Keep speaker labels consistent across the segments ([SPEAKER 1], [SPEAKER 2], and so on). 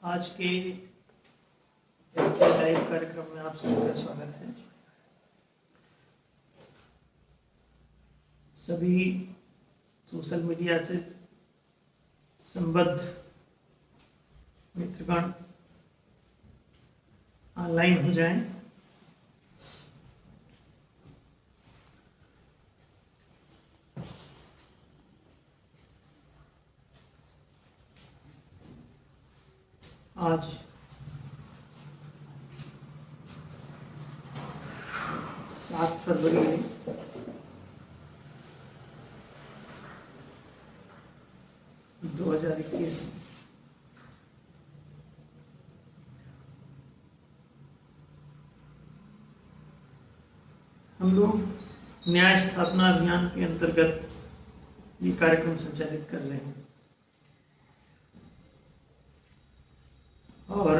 [SPEAKER 1] आज के लाइव कार्यक्रम में आप सबका स्वागत है। सभी सोशल मीडिया से संबद्ध मित्रगण ऑनलाइन हो जाएं। आज 7 फरवरी 2021 हम लोग न्याय स्थापना अभियान के अंतर्गत ये कार्यक्रम संचालित कर रहे हैं और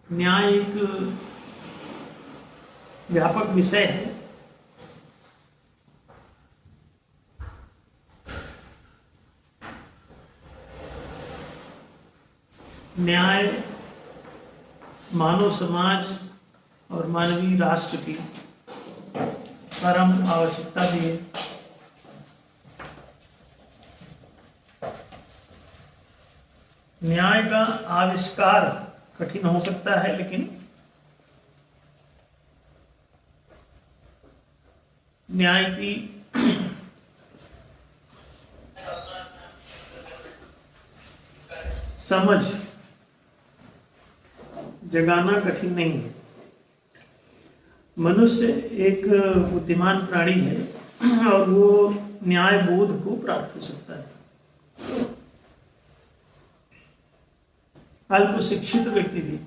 [SPEAKER 1] न्याय एक व्यापक विषय है। न्याय मानव समाज और मानवीय राष्ट्र की परम आवश्यकता भी है। न्याय का आविष्कार कठिन हो सकता है, लेकिन न्याय की समझ जगाना कठिन नहीं है। मनुष्य एक बुद्धिमान प्राणी है और वो न्याय बोध को प्राप्त हो सकता है। अल्प शिक्षित व्यक्ति भी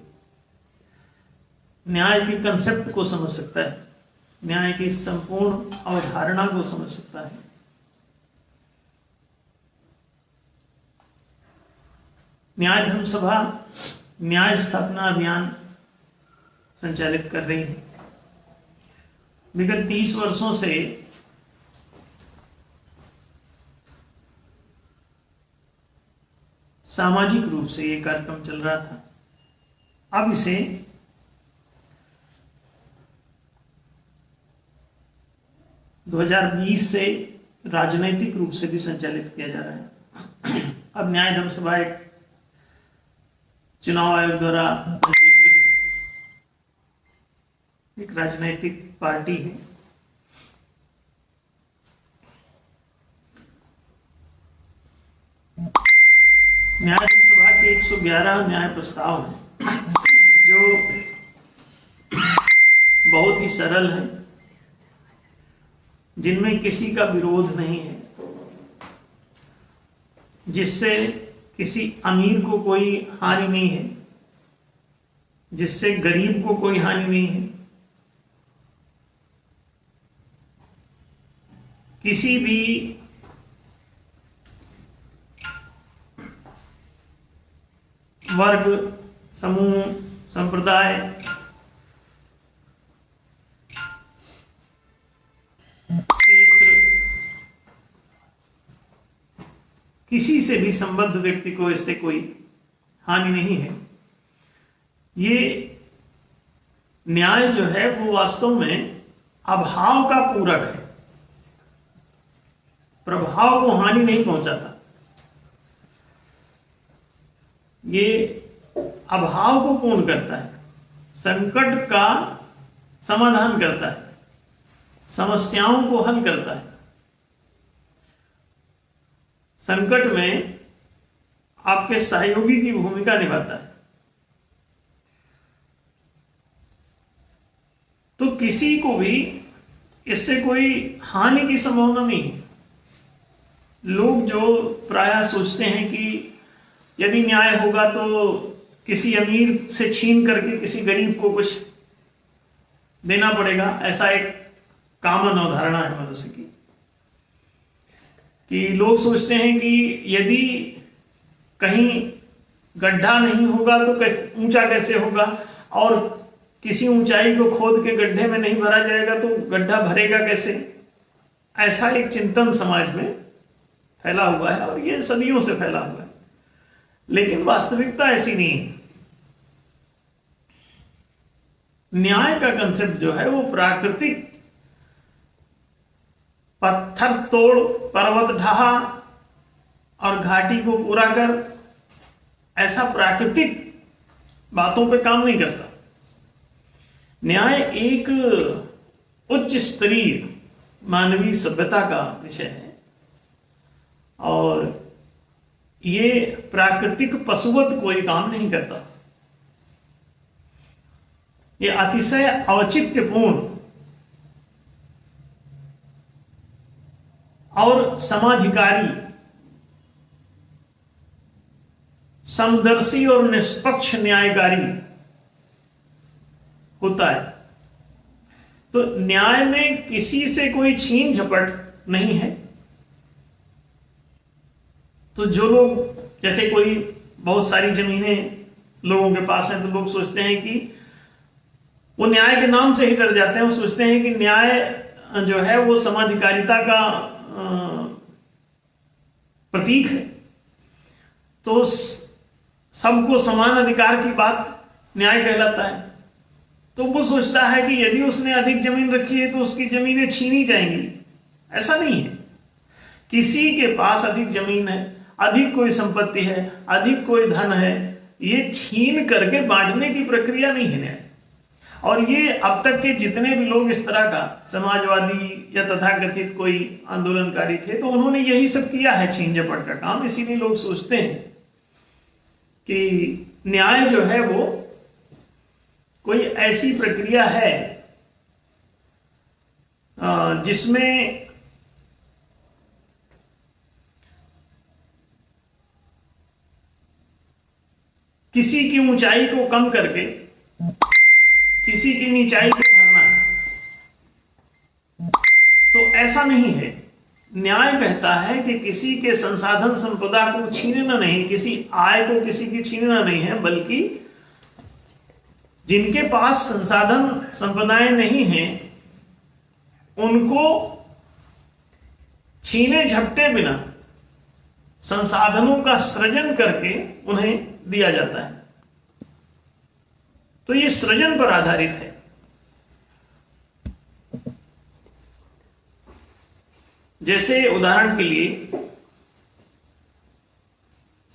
[SPEAKER 1] न्याय के कंसेप्ट को समझ सकता है, न्याय की संपूर्ण अवधारणा को समझ सकता है। न्याय धर्म सभा न्याय स्थापना अभियान संचालित कर रही है। विगत 30 वर्षों से सामाजिक रूप से ये कार्यक्रम चल रहा था। अब इसे दो 2020 से राजनैतिक रूप से भी संचालित किया जा रहा है। अब न्याय धर्म सभा एक चुनाव आयोग द्वारा पंजीकृत एक राजनैतिक पार्टी है। न्याय धर्म सभा के 111 न्याय प्रस्ताव हैं जो बहुत ही सरल है, जिनमें किसी का विरोध नहीं है, जिससे किसी अमीर को कोई हानि नहीं है, जिससे गरीब को कोई हानि नहीं है। किसी भी वर्ग, समूह, संप्रदाय, क्षेत्र, किसी से भी संबद्ध व्यक्ति को इससे कोई हानि नहीं है। ये न्याय जो है वो वास्तव में अभाव का पूरक है, प्रभाव को हानि नहीं पहुंचाता। ये अभाव को पूर्ण करता है, संकट का समाधान करता है, समस्याओं को हल करता है। संकट में आपके सहयोगी की भूमिका निभाता है। तो किसी को भी इससे कोई हानि की संभावना नहीं है। लोग जो प्रायः सोचते हैं कि यदि न्याय होगा तो किसी अमीर से छीन करके किसी गरीब को कुछ देना पड़ेगा, ऐसा एक कॉमन अवधारणा है मनुष्य की, कि लोग सोचते हैं कि यदि कहीं गड्ढा नहीं होगा तो ऊंचा कैसे होगा, और किसी ऊंचाई को खोद के गड्ढे में नहीं भरा जाएगा तो गड्ढा भरेगा कैसे। ऐसा एक चिंतन समाज में फैला हुआ है और ये सदियों से फैला हुआ है। लेकिन वास्तविकता ऐसी नहीं है। न्याय का कंसेप्ट जो है वो प्राकृतिक, पत्थर तोड़, पर्वत ढहा और घाटी को पूरा कर, ऐसा प्राकृतिक बातों पे काम नहीं करता। न्याय एक उच्च स्तरीय मानवीय सभ्यता का विषय है और ये प्राकृतिक पशुवत कोई काम नहीं करता। ये अतिशय औचित्यपूर्ण और समाधिकारी, समदर्शी और निष्पक्ष न्यायकारी होता है। तो न्याय में किसी से कोई छीन झपट नहीं है। तो जो लोग, जैसे कोई बहुत सारी जमीनें लोगों के पास हैं, तो लोग सोचते हैं कि वो न्याय के नाम से ही डर जाते हैं। वो सोचते हैं कि न्याय जो है वो समाधिकारिता का प्रतीक है, तो सबको समान अधिकार की बात न्याय कहलाता है। तो वो सोचता है कि यदि उसने अधिक जमीन रखी है तो उसकी जमीनें छीनी जाएंगी। ऐसा नहीं है। किसी के पास अधिक जमीन है, अधिक कोई संपत्ति है, अधिक कोई धन है, ये छीन करके बांटने की प्रक्रिया नहीं है न्याय। और ये अब तक के जितने भी लोग इस तरह का समाजवादी या तथाकथित कोई आंदोलनकारी थे, तो उन्होंने यही सब किया है, छीन झपट का काम। इसीलिए लोग सोचते हैं कि न्याय जो है वो कोई ऐसी प्रक्रिया है जिसमें किसी की ऊंचाई को कम करके किसी की नीचाई को भरना। तो ऐसा नहीं है। न्याय कहता है कि किसी के संसाधन संपदा को छीनना नहीं, किसी आय को किसी की छीनना नहीं है, बल्कि जिनके पास संसाधन संपदाएं नहीं हैं उनको छीने झपटे बिना संसाधनों का सृजन करके उन्हें दिया जाता है। तो ये सृजन पर आधारित है। जैसे उदाहरण के लिए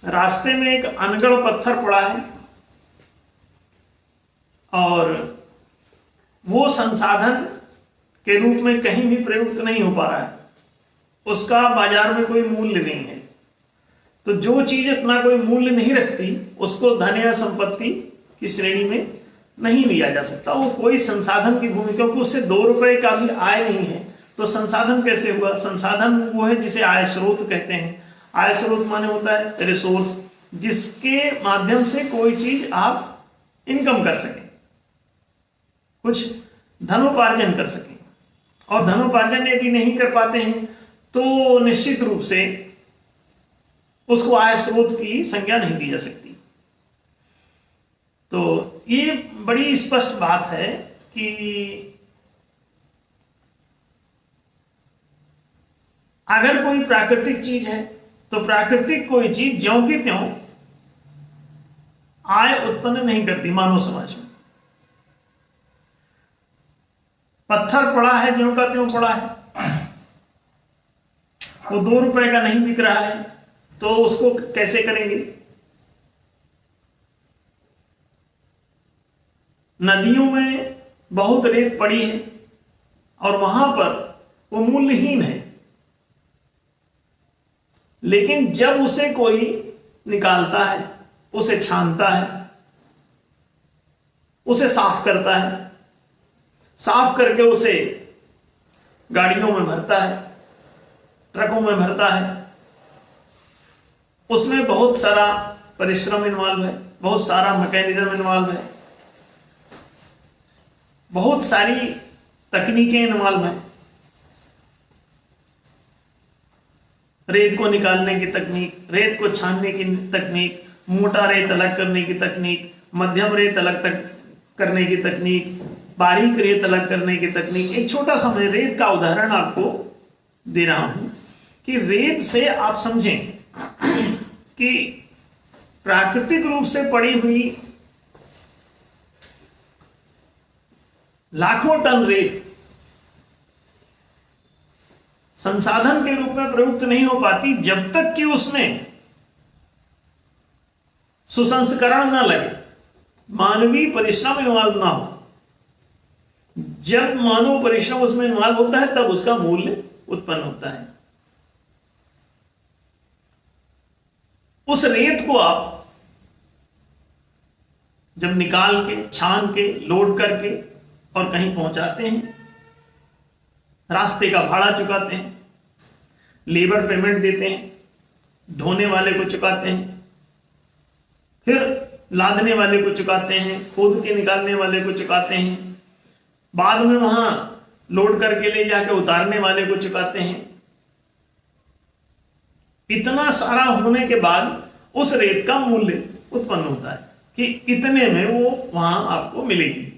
[SPEAKER 1] रास्ते में एक अनगढ़ पत्थर पड़ा है और वो संसाधन के रूप में कहीं भी प्रयुक्त नहीं हो पा रहा है, उसका बाजार में कोई मूल्य नहीं है। तो जो चीज अपना कोई मूल्य नहीं रखती उसको धन या संपत्ति की श्रेणी में नहीं लिया जा सकता। वो कोई संसाधन की भूमिका, क्योंकि उससे 2 रुपए का भी आय नहीं है। तो संसाधन कैसे हुआ? संसाधन वो है जिसे आय स्रोत कहते हैं। आय स्रोत माने होता है रिसोर्स, जिसके माध्यम से कोई चीज आप इनकम कर सके, कुछ धनोपार्जन कर सके। और धनोपार्जन यदि नहीं कर पाते हैं तो निश्चित रूप से उसको आय स्रोत की संज्ञा नहीं दी जा सकती। तो ये बड़ी स्पष्ट बात है कि अगर कोई प्राकृतिक चीज है तो प्राकृतिक कोई चीज ज्यों की त्यों आय उत्पन्न नहीं करती मानव समाज में। पत्थर पड़ा है, ज्यों का त्यों पड़ा है, वो 2 रुपए का नहीं बिक रहा है, तो उसको कैसे करेंगे? नदियों में बहुत रेत पड़ी है और वहां पर वो मूल्यहीन है, लेकिन जब उसे कोई निकालता है, उसे छानता है, उसे साफ करता है, साफ करके उसे गाड़ियों में भरता है, ट्रकों में भरता है, उसमें बहुत सारा परिश्रम इन्वॉल्व है, बहुत सारा मैकेनिज्म इन्वॉल्व है, बहुत सारी तकनीकें इन्वॉल्व हैं। रेत को निकालने की तकनीक, रेत को छानने की तकनीक, मोटा रेत अलग करने की तकनीक, मध्यम रेत अलग तक करने की तकनीक, बारीक रेत अलग करने की तकनीक। एक छोटा सा मैं रेत का उदाहरण आपको दे रहा हूं कि रेत से आप समझें कि प्राकृतिक रूप से पड़ी हुई लाखों टन रेत संसाधन के रूप में प्रयुक्त नहीं हो पाती जब तक कि उसमें सुसंस्करण न लगे, मानवीय परिश्रम इन्वॉल्व ना हो। जब मानव परिश्रम उसमें इन्वॉल्व होता है तब उसका मूल्य उत्पन्न होता है। उस रेत को आप जब निकाल के, छान के, लोड करके और कहीं पहुंचाते हैं, रास्ते का भाड़ा चुकाते हैं, लेबर पेमेंट देते हैं, ढोने वाले को चुकाते हैं, फिर लादने वाले को चुकाते हैं, खोद के निकालने वाले को चुकाते हैं, बाद में वहां लोड करके ले जाके उतारने वाले को चुकाते हैं। इतना सारा होने के बाद उस रेत का मूल्य उत्पन्न होता है कि इतने में वो वहां आपको मिलेगी।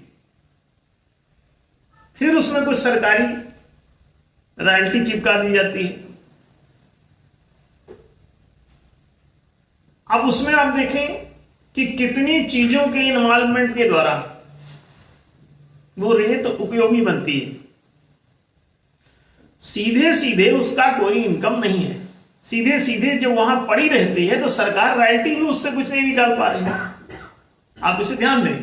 [SPEAKER 1] फिर उसमें कुछ सरकारी रॉयल्टी चिपका दी जाती है। अब उसमें आप देखें कि कितनी चीजों के इन्वॉल्वमेंट के द्वारा वो रेत उपयोगी बनती है। सीधे सीधे उसका कोई इनकम नहीं है, सीधे सीधे जो वहां पड़ी रहती है तो सरकार रॉयल्टी भी उससे कुछ नहीं निकाल पा रही है। आप इसे ध्यान दें।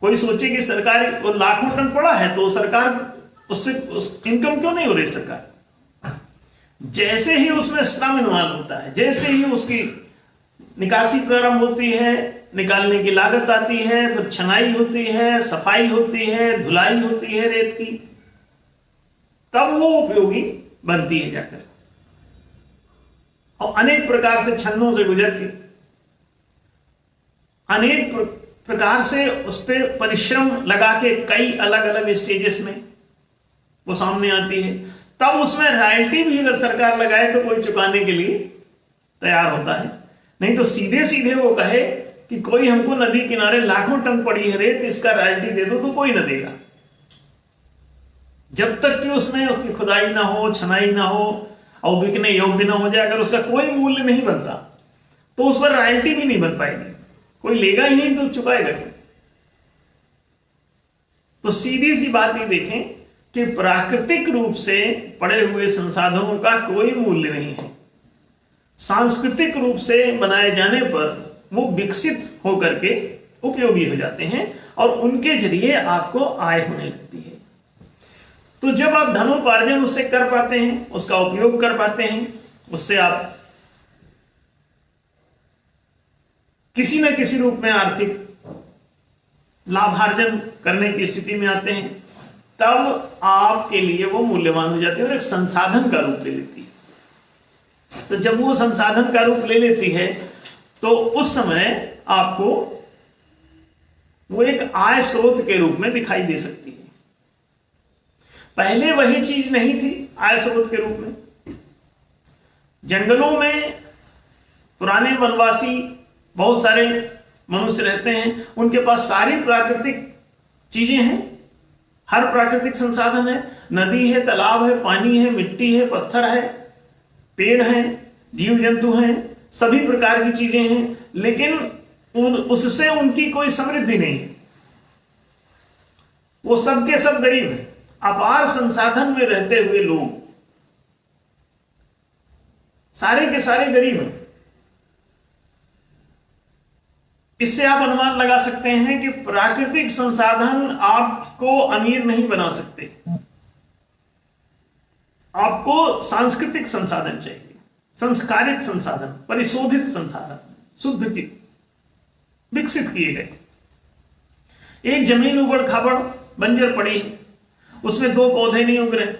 [SPEAKER 1] कोई सोचे कि सरकार वो लाखों टन पड़ा है तो सरकार उससे इनकम क्यों नहीं हो रही सरकार? जैसे ही उसमें श्रम इन्वॉल्व होता है, जैसे ही उसकी निकासी प्रारंभ होती है, निकालने की लागत आती है, फिर छनाई होती है, सफाई होती है, धुलाई होती है रेत की, तब वो उपयोगी बनती है जाकर। और अनेक प्रकार से छन्नों से गुजर के, अनेक प्रकार से उस पर परिश्रम लगा के कई अलग अलग स्टेजेस में वो सामने आती है। तब उसमें रॉयल्टी भी अगर सरकार लगाए तो कोई चुकाने के लिए तैयार होता है। नहीं तो सीधे सीधे वो कहे कि कोई हमको नदी किनारे लाखों टन पड़ी है रेत, इसका रॉयल्टी दे दो, तो कोई ना देगा। जब तक कि उसमें उसकी खुदाई ना हो, छनाई ना हो और बिकने योग्य ना हो जाए, अगर उसका कोई मूल्य नहीं बनता तो उस पर रॉयल्टी भी नहीं बन पाएगी। कोई लेगा ही नहीं तो चुकाएगा क्यों? तो सीधी सी बात ये देखें कि प्राकृतिक रूप से पड़े हुए संसाधनों का कोई मूल्य नहीं है। सांस्कृतिक रूप से बनाए जाने पर वो विकसित होकर के उपयोगी हो जाते हैं और उनके जरिए आपको आय होने लगती है। तो जब आप धनोपार्जन उससे कर पाते हैं, उसका उपयोग कर पाते हैं, उससे आप किसी न किसी रूप में आर्थिक लाभार्जन करने की स्थिति में आते हैं, तब आपके लिए वो मूल्यवान हो जाती है और एक संसाधन का रूप ले लेती है। तो जब वो संसाधन का रूप ले लेती है तो उस समय आपको वो एक आय स्रोत के रूप में दिखाई दे सकती है। पहले वही चीज नहीं थी आय स्रोत के रूप में। जंगलों में पुराने वनवासी बहुत सारे मनुष्य रहते हैं, उनके पास सारी प्राकृतिक चीजें हैं, हर प्राकृतिक संसाधन है, नदी है, तालाब है, पानी है, मिट्टी है, पत्थर है, पेड़ हैं, जीव जंतु हैं, सभी प्रकार की चीजें हैं, लेकिन उससे उनकी कोई समृद्धि नहीं है। वो सब के सब गरीब हैं। अपार संसाधन में रहते हुए लोग सारे के सारे गरीब हैं। इससे आप अनुमान लगा सकते हैं कि प्राकृतिक संसाधन आपको अमीर नहीं बना सकते। आपको सांस्कृतिक संसाधन चाहिए, संस्कारित संसाधन, परिशोधित संसाधन, शुद्ध विकसित किए गए। एक जमीन उबड़ खाबड़ बंजर पड़ी है, उसमें दो पौधे नहीं उग रहे,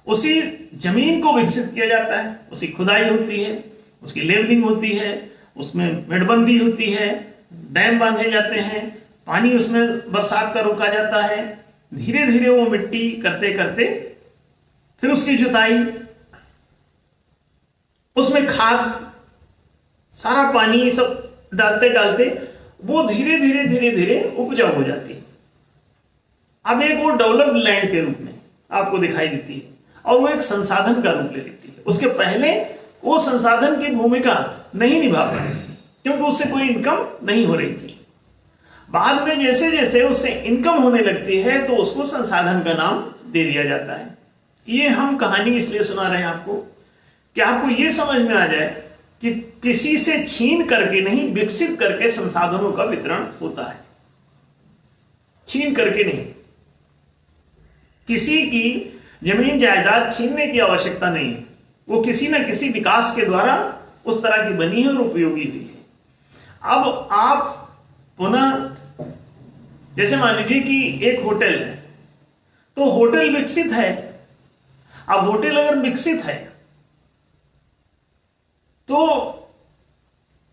[SPEAKER 1] उसी जमीन को विकसित किया जाता है, उसकी खुदाई होती है, उसकी लेवलिंग होती है, उसमें मेड़बंदी होती है, डैम बांधे जाते हैं, पानी उसमें बरसात का रोका जाता है। धीरे धीरे वो मिट्टी करते करते फिर उसकी जुताई, उसमें खाद, सारा पानी सब डालते डालते वो धीरे धीरे धीरे धीरे उपजाऊ हो जाती है। अब एक वो डेवलप्ड लैंड के रूप में आपको दिखाई देती है और वो एक संसाधन का रूप ले लेती है। उसके पहले वो संसाधन की भूमिका नहीं निभा पाती। क्योंकि उससे कोई इनकम नहीं हो रही थी। बाद में जैसे जैसे उससे इनकम होने लगती है तो उसको संसाधन का नाम दे दिया जाता है। ये हम कहानी इसलिए सुना रहे हैं आपको कि आपको ये समझ में आ जाए कि किसी से छीन करके नहीं, विकसित करके संसाधनों का वितरण होता है। छीन करके नहीं। किसी की जमीन जायदाद छीनने की आवश्यकता नहीं है, वो किसी न किसी विकास के द्वारा उस तरह की बनी है और उपयोगी हुई है। अब आप पुनः, जैसे मान लीजिए कि एक होटल है, तो होटल विकसित है। अब होटल अगर विकसित है तो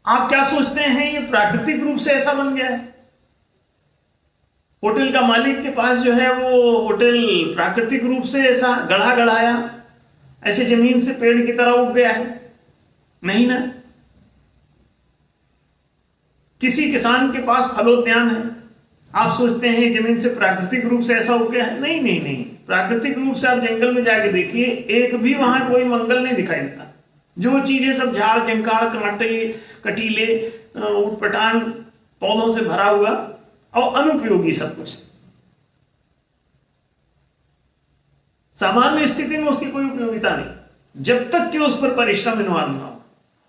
[SPEAKER 1] आप क्या सोचते हैं, ये प्राकृतिक रूप से ऐसा बन गया है? होटल का मालिक के पास जो है वो होटल प्राकृतिक रूप से ऐसा गढ़ा गढ़ाया, ऐसे जमीन से पेड़ की तरह उग गया है? नहीं ना। किसी किसान के पास फलोद्यान है, आप सोचते हैं जमीन से प्राकृतिक रूप से ऐसा उग गया है? नहीं नहीं नहीं। प्राकृतिक रूप से आप जंगल में जाके देखिए, एक भी वहां कोई मंगल नहीं दिखाई देता। जो चीजें सब झाड़ जंकाड़ कांटे कटीले उटपटांग पौधों से भरा हुआ और अनुपयोगी सब कुछ। सामान्य स्थिति में उसकी कोई उपयोगिता नहीं, जब तक कि उस पर परिश्रम इन्वॉल्व ना हो,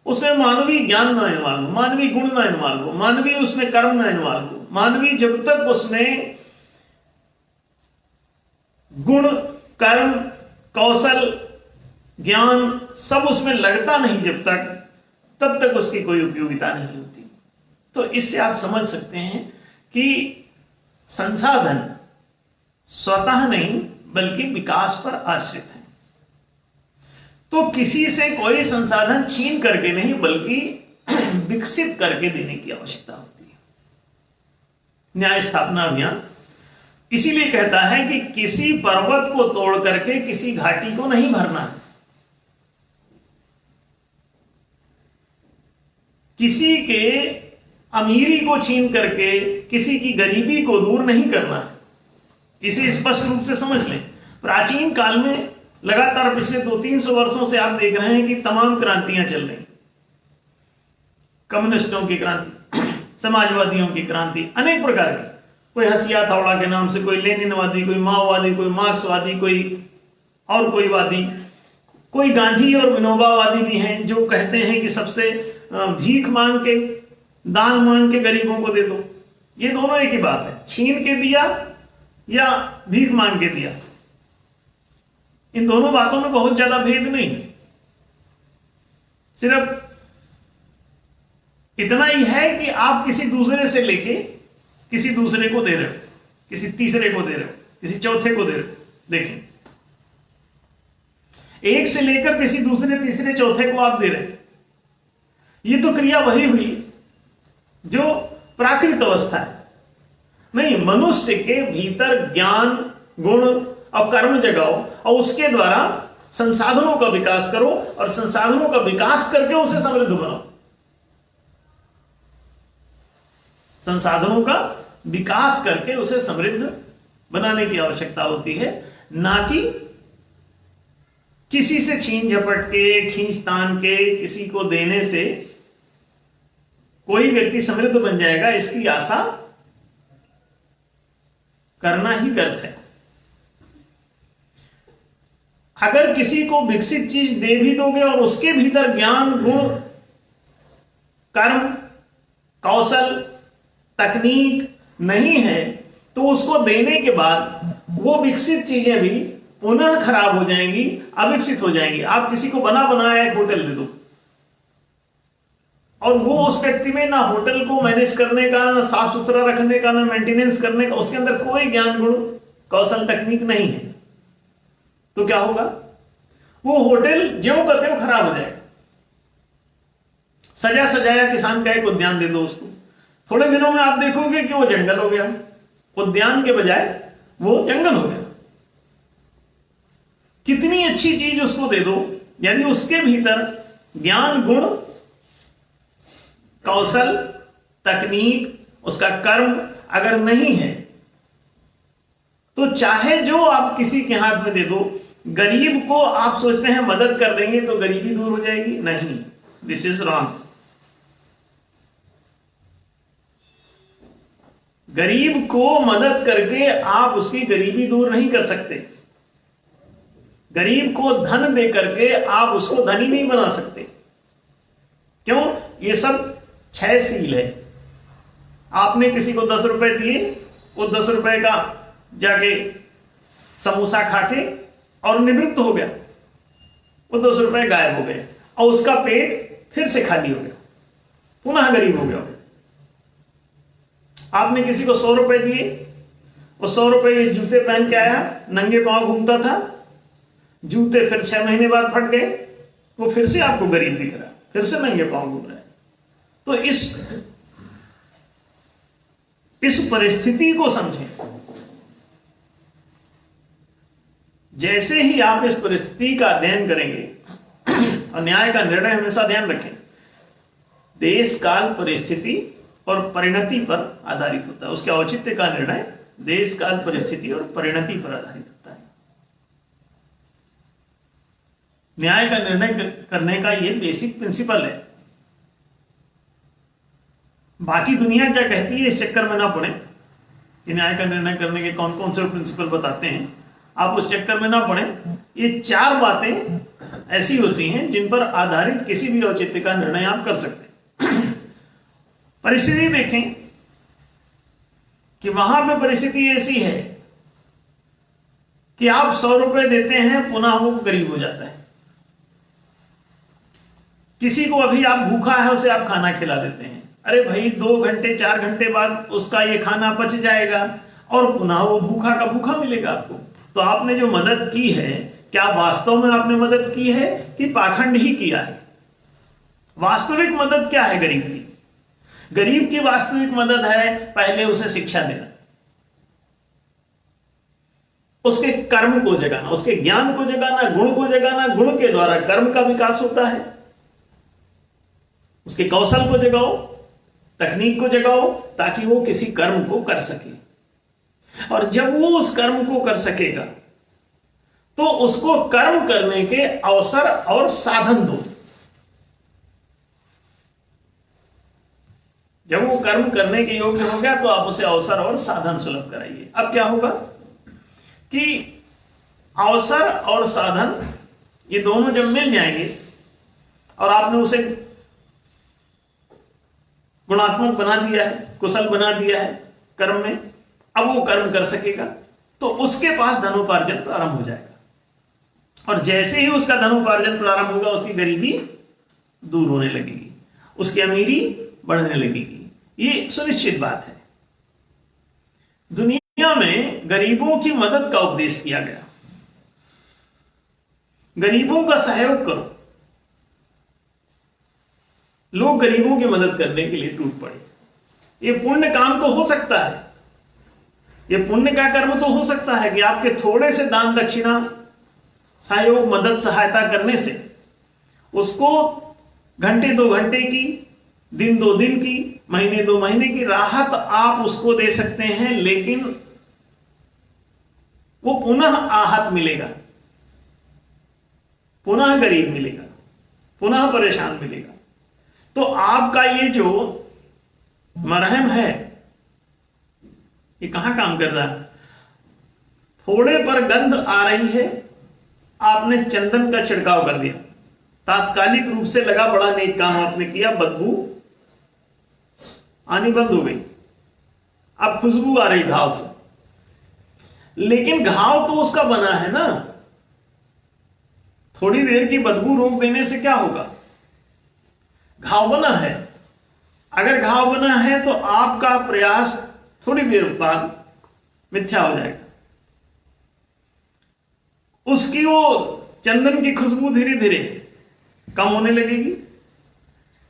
[SPEAKER 1] उसमें मानवीय ज्ञान ना इन्वॉल्व हो, मानवीय गुण ना इन्वॉल्व हो, मानवीय उसमें कर्म ना इन्वॉल्व हो, मानवीय जब तक उसमें गुण कर्म कौशल ज्ञान सब उसमें लगता नहीं, जब तक तब तक उसकी कोई उपयोगिता नहीं होती। तो इससे आप समझ सकते हैं कि संसाधन स्वतः नहीं बल्कि विकास पर आश्रित है। तो किसी से कोई संसाधन छीन करके नहीं बल्कि विकसित करके देने की आवश्यकता होती है। न्याय स्थापना अभियान इसीलिए कहता है कि किसी पर्वत को तोड़ करके किसी घाटी को नहीं भरना है, किसी के अमीरी को छीन करके किसी की गरीबी को दूर नहीं करना है। इसे स्पष्ट रूप से समझ लें। प्राचीन काल में लगातार पिछले 200-300 वर्षों से आप देख रहे हैं कि तमाम क्रांतियां चल रही, कम्युनिस्टों की क्रांति, समाजवादियों की क्रांति, अनेक प्रकार की। कोई हसिया थावड़ा के नाम से, कोई लेनिनवादी, कोई माओवादी, कोई मार्क्सवादी, कोई और कोई वादी, कोई गांधी और विनोबावादी भी हैं जो कहते हैं कि सबसे भीख मांग के दान मांग के गरीबों को दे दो। ये दोनों एक ही बात है, छीन के दिया या भीख मांग के दिया। इन दोनों बातों में बहुत ज्यादा भेद नहीं, सिर्फ इतना ही है कि आप किसी दूसरे से लेके किसी दूसरे को दे रहे हो, किसी तीसरे को दे रहे हो, किसी चौथे को दे रहे हो। देखें, एक से लेकर किसी दूसरे तीसरे चौथे को आप दे रहे हैं, ये तो क्रिया वही हुई जो प्राकृत अवस्था है। नहीं, मनुष्य के भीतर ज्ञान गुण और कर्म जगाओ और उसके द्वारा संसाधनों का विकास करो और संसाधनों का विकास करके उसे समृद्ध बनाओ। संसाधनों का विकास करके उसे समृद्ध बनाने की आवश्यकता होती है, ना कि किसी से छीन झपट के खींच तान के किसी को देने से कोई व्यक्ति समृद्ध बन जाएगा, इसकी आशा करना ही व्यर्थ है। अगर किसी को विकसित चीज दे भी दोगे और उसके भीतर ज्ञान गुण कर्म कौशल तकनीक नहीं है तो उसको देने के बाद वो विकसित चीजें भी पुनः खराब हो जाएंगी, अविकसित हो जाएंगी। आप किसी को बना बनाया एक होटल दे दो और वो उस व्यक्ति में ना होटल को मैनेज करने का, ना साफ सुथरा रखने का, ना मेंटेनेंस करने का, उसके अंदर कोई ज्ञान गुण कौशल तकनीक नहीं है, तो क्या होगा? वो होटल ज्यों का त्यों खराब हो जाएगा। सजा सजाया किसान का एक उद्यान दे दो उसको, थोड़े दिनों में आप देखोगे कि वो जंगल हो गया, उद्यान के बजाय वो जंगल हो गया। कितनी अच्छी चीज उसको दे दो, यानी उसके भीतर ज्ञान गुण कौशल तकनीक उसका कर्म अगर नहीं है तो चाहे जो आप किसी के हाथ में दे दो, गरीब को आप सोचते हैं मदद कर देंगे तो गरीबी दूर हो जाएगी, नहीं, दिस इज रॉन्ग। गरीब को मदद करके आप उसकी गरीबी दूर नहीं कर सकते। गरीब को धन दे करके आप उसको धनी नहीं बना सकते। क्यों? ये सब 6 सील है। आपने किसी को 10 रुपए दिए, वो 10 रुपए का जाके समोसा खा के और निवृत्त हो गया, वो 10 रुपए गायब हो गए और उसका पेट फिर से खाली हो गया, पुनः गरीब हो गया। आपने किसी को 100 रुपए दिए, वो 100 रुपए के जूते पहन के आया, नंगे पांव घूमता था, जूते फिर 6 महीने बाद फट गए, वो फिर से आपको गरीब दिख रहा है, फिर से नंगे पांव घूम रहा है। तो इस परिस्थिति को समझें। जैसे ही आप इस परिस्थिति का अध्ययन करेंगे, और न्याय का निर्णय हमेशा ध्यान रखें, देश काल परिस्थिति और परिणति पर आधारित होता है। उसके औचित्य का निर्णय देश काल परिस्थिति और परिणति पर आधारित होता है। न्याय का निर्णय करने का यह बेसिक प्रिंसिपल है। बाकी दुनिया क्या कहती है इस चक्कर में ना पड़े कि न्याय का निर्णय करने के कौन कौन से प्रिंसिपल बताते हैं, आप उस चक्कर में ना पड़े। ये 4 बातें ऐसी होती हैं जिन पर आधारित किसी भी औचित्य का निर्णय आप कर सकते हैं। परिस्थिति देखें कि वहां पे परिस्थिति ऐसी है कि आप 100 रुपए देते हैं, पुनः वो गरीब हो जाता है। किसी को अभी आप भूखा है, उसे आप खाना खिला देते हैं, अरे भाई 2 घंटे 4 घंटे बाद उसका ये खाना पच जाएगा और पुनः वो भूखा का भूखा मिलेगा आपको। तो आपने जो मदद की है, क्या वास्तव में आपने मदद की है कि पाखंड ही किया है? वास्तविक मदद क्या है गरीब की? गरीब की वास्तविक मदद है पहले उसे शिक्षा देना, उसके कर्म को जगाना, उसके ज्ञान को जगाना, गुण को जगाना। गुण के द्वारा कर्म का विकास होता है। उसके कौशल को जगाओ, तकनीक को जगाओ, ताकि वो किसी कर्म को कर सके। और जब वो उस कर्म को कर सकेगा तो उसको कर्म करने के अवसर और साधन दो। जब वो कर्म करने के योग्य हो गया तो आप उसे अवसर और साधन सुलभ कराइए। अब क्या होगा कि अवसर और साधन ये दोनों जब मिल जाएंगे और आपने उसे गुणात्मक बना दिया है, कुशल बना दिया है कर्म में, अब वो कर्म कर सकेगा तो उसके पास धनोपार्जन प्रारंभ हो जाएगा। और जैसे ही उसका धनोपार्जन प्रारंभ होगा, उसकी गरीबी दूर होने लगेगी, उसकी अमीरी बढ़ने लगेगी। ये सुनिश्चित बात है। दुनिया में गरीबों की मदद का उपदेश किया गया। गरीबों का सहयोग करो। लोग गरीबों की मदद करने के लिए टूट पड़े। ये पुण्य काम तो हो सकता है, ये पुण्य का कर्म तो हो सकता है कि आपके थोड़े से दान दक्षिणा, सहयोग, मदद, सहायता करने से उसको घंटे 2 घंटे की, दिन 2 दिन की, महीने 2 महीने की राहत आप उसको दे सकते हैं, लेकिन वो पुनः आहत मिलेगा, पुनः गरीब मिलेगा, पुनः परेशान मिलेगा। तो आपका ये जो मरहम है ये कहां काम कर रहा है? थोड़े पर गंध आ रही है, आपने चंदन का छिड़काव कर दिया, तात्कालिक रूप से लगा, बड़ा नेक काम आपने किया, बदबू आनी बंद हो गई, अब खुशबू आ रही घाव से। लेकिन घाव तो उसका बना है ना, थोड़ी देर की बदबू रोक देने से क्या होगा? घाव बना है। अगर घाव बना है तो आपका प्रयास थोड़ी देर बाद मिथ्या हो जाएगा। उसकी वो चंदन की खुशबू धीरे धीरे कम होने लगेगी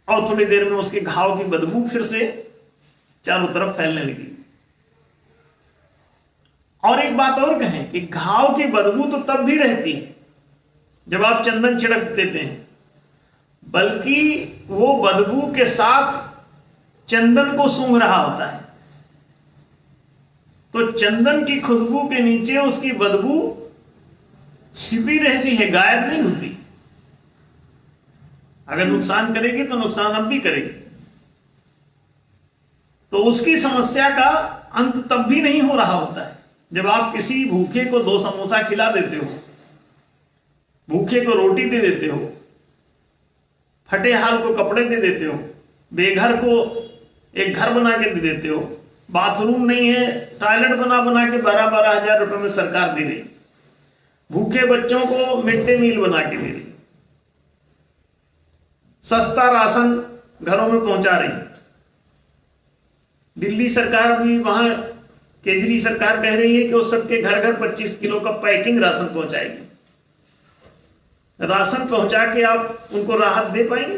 [SPEAKER 1] और थोड़ी देर में उसके घाव की बदबू फिर से चारों तरफ फैलने लगेगी। और एक बात और कहें कि घाव की बदबू तो तब भी रहती है जब आप चंदन छिड़क देते हैं, बल्कि वो बदबू के साथ चंदन को सूंघ रहा होता है। तो चंदन की खुशबू के नीचे उसकी बदबू छिपी रहती है, गायब नहीं होती। अगर नुकसान करेगी तो नुकसान अब भी करेगी। तो उसकी समस्या का अंत तब भी नहीं हो रहा होता है जब आप किसी भूखे को 2 समोसा खिला देते हो, भूखे को रोटी दे देते हो, फटे हाल को कपड़े दे देते हो, बेघर को एक घर बना के दे देते हो, बाथरूम नहीं है टॉयलेट बना बना के 12-12 हजार रुपए में सरकार दे रही, भूखे बच्चों को मिड डे मील बना के दे रही, सस्ता राशन घरों में पहुंचा रही। दिल्ली सरकार भी, वहां केजरी सरकार कह रही है कि वो सबके घर घर 25 किलो का पैकिंग राशन पहुंचाएगी। राशन पहुंचा के आप उनको राहत दे पाएंगे?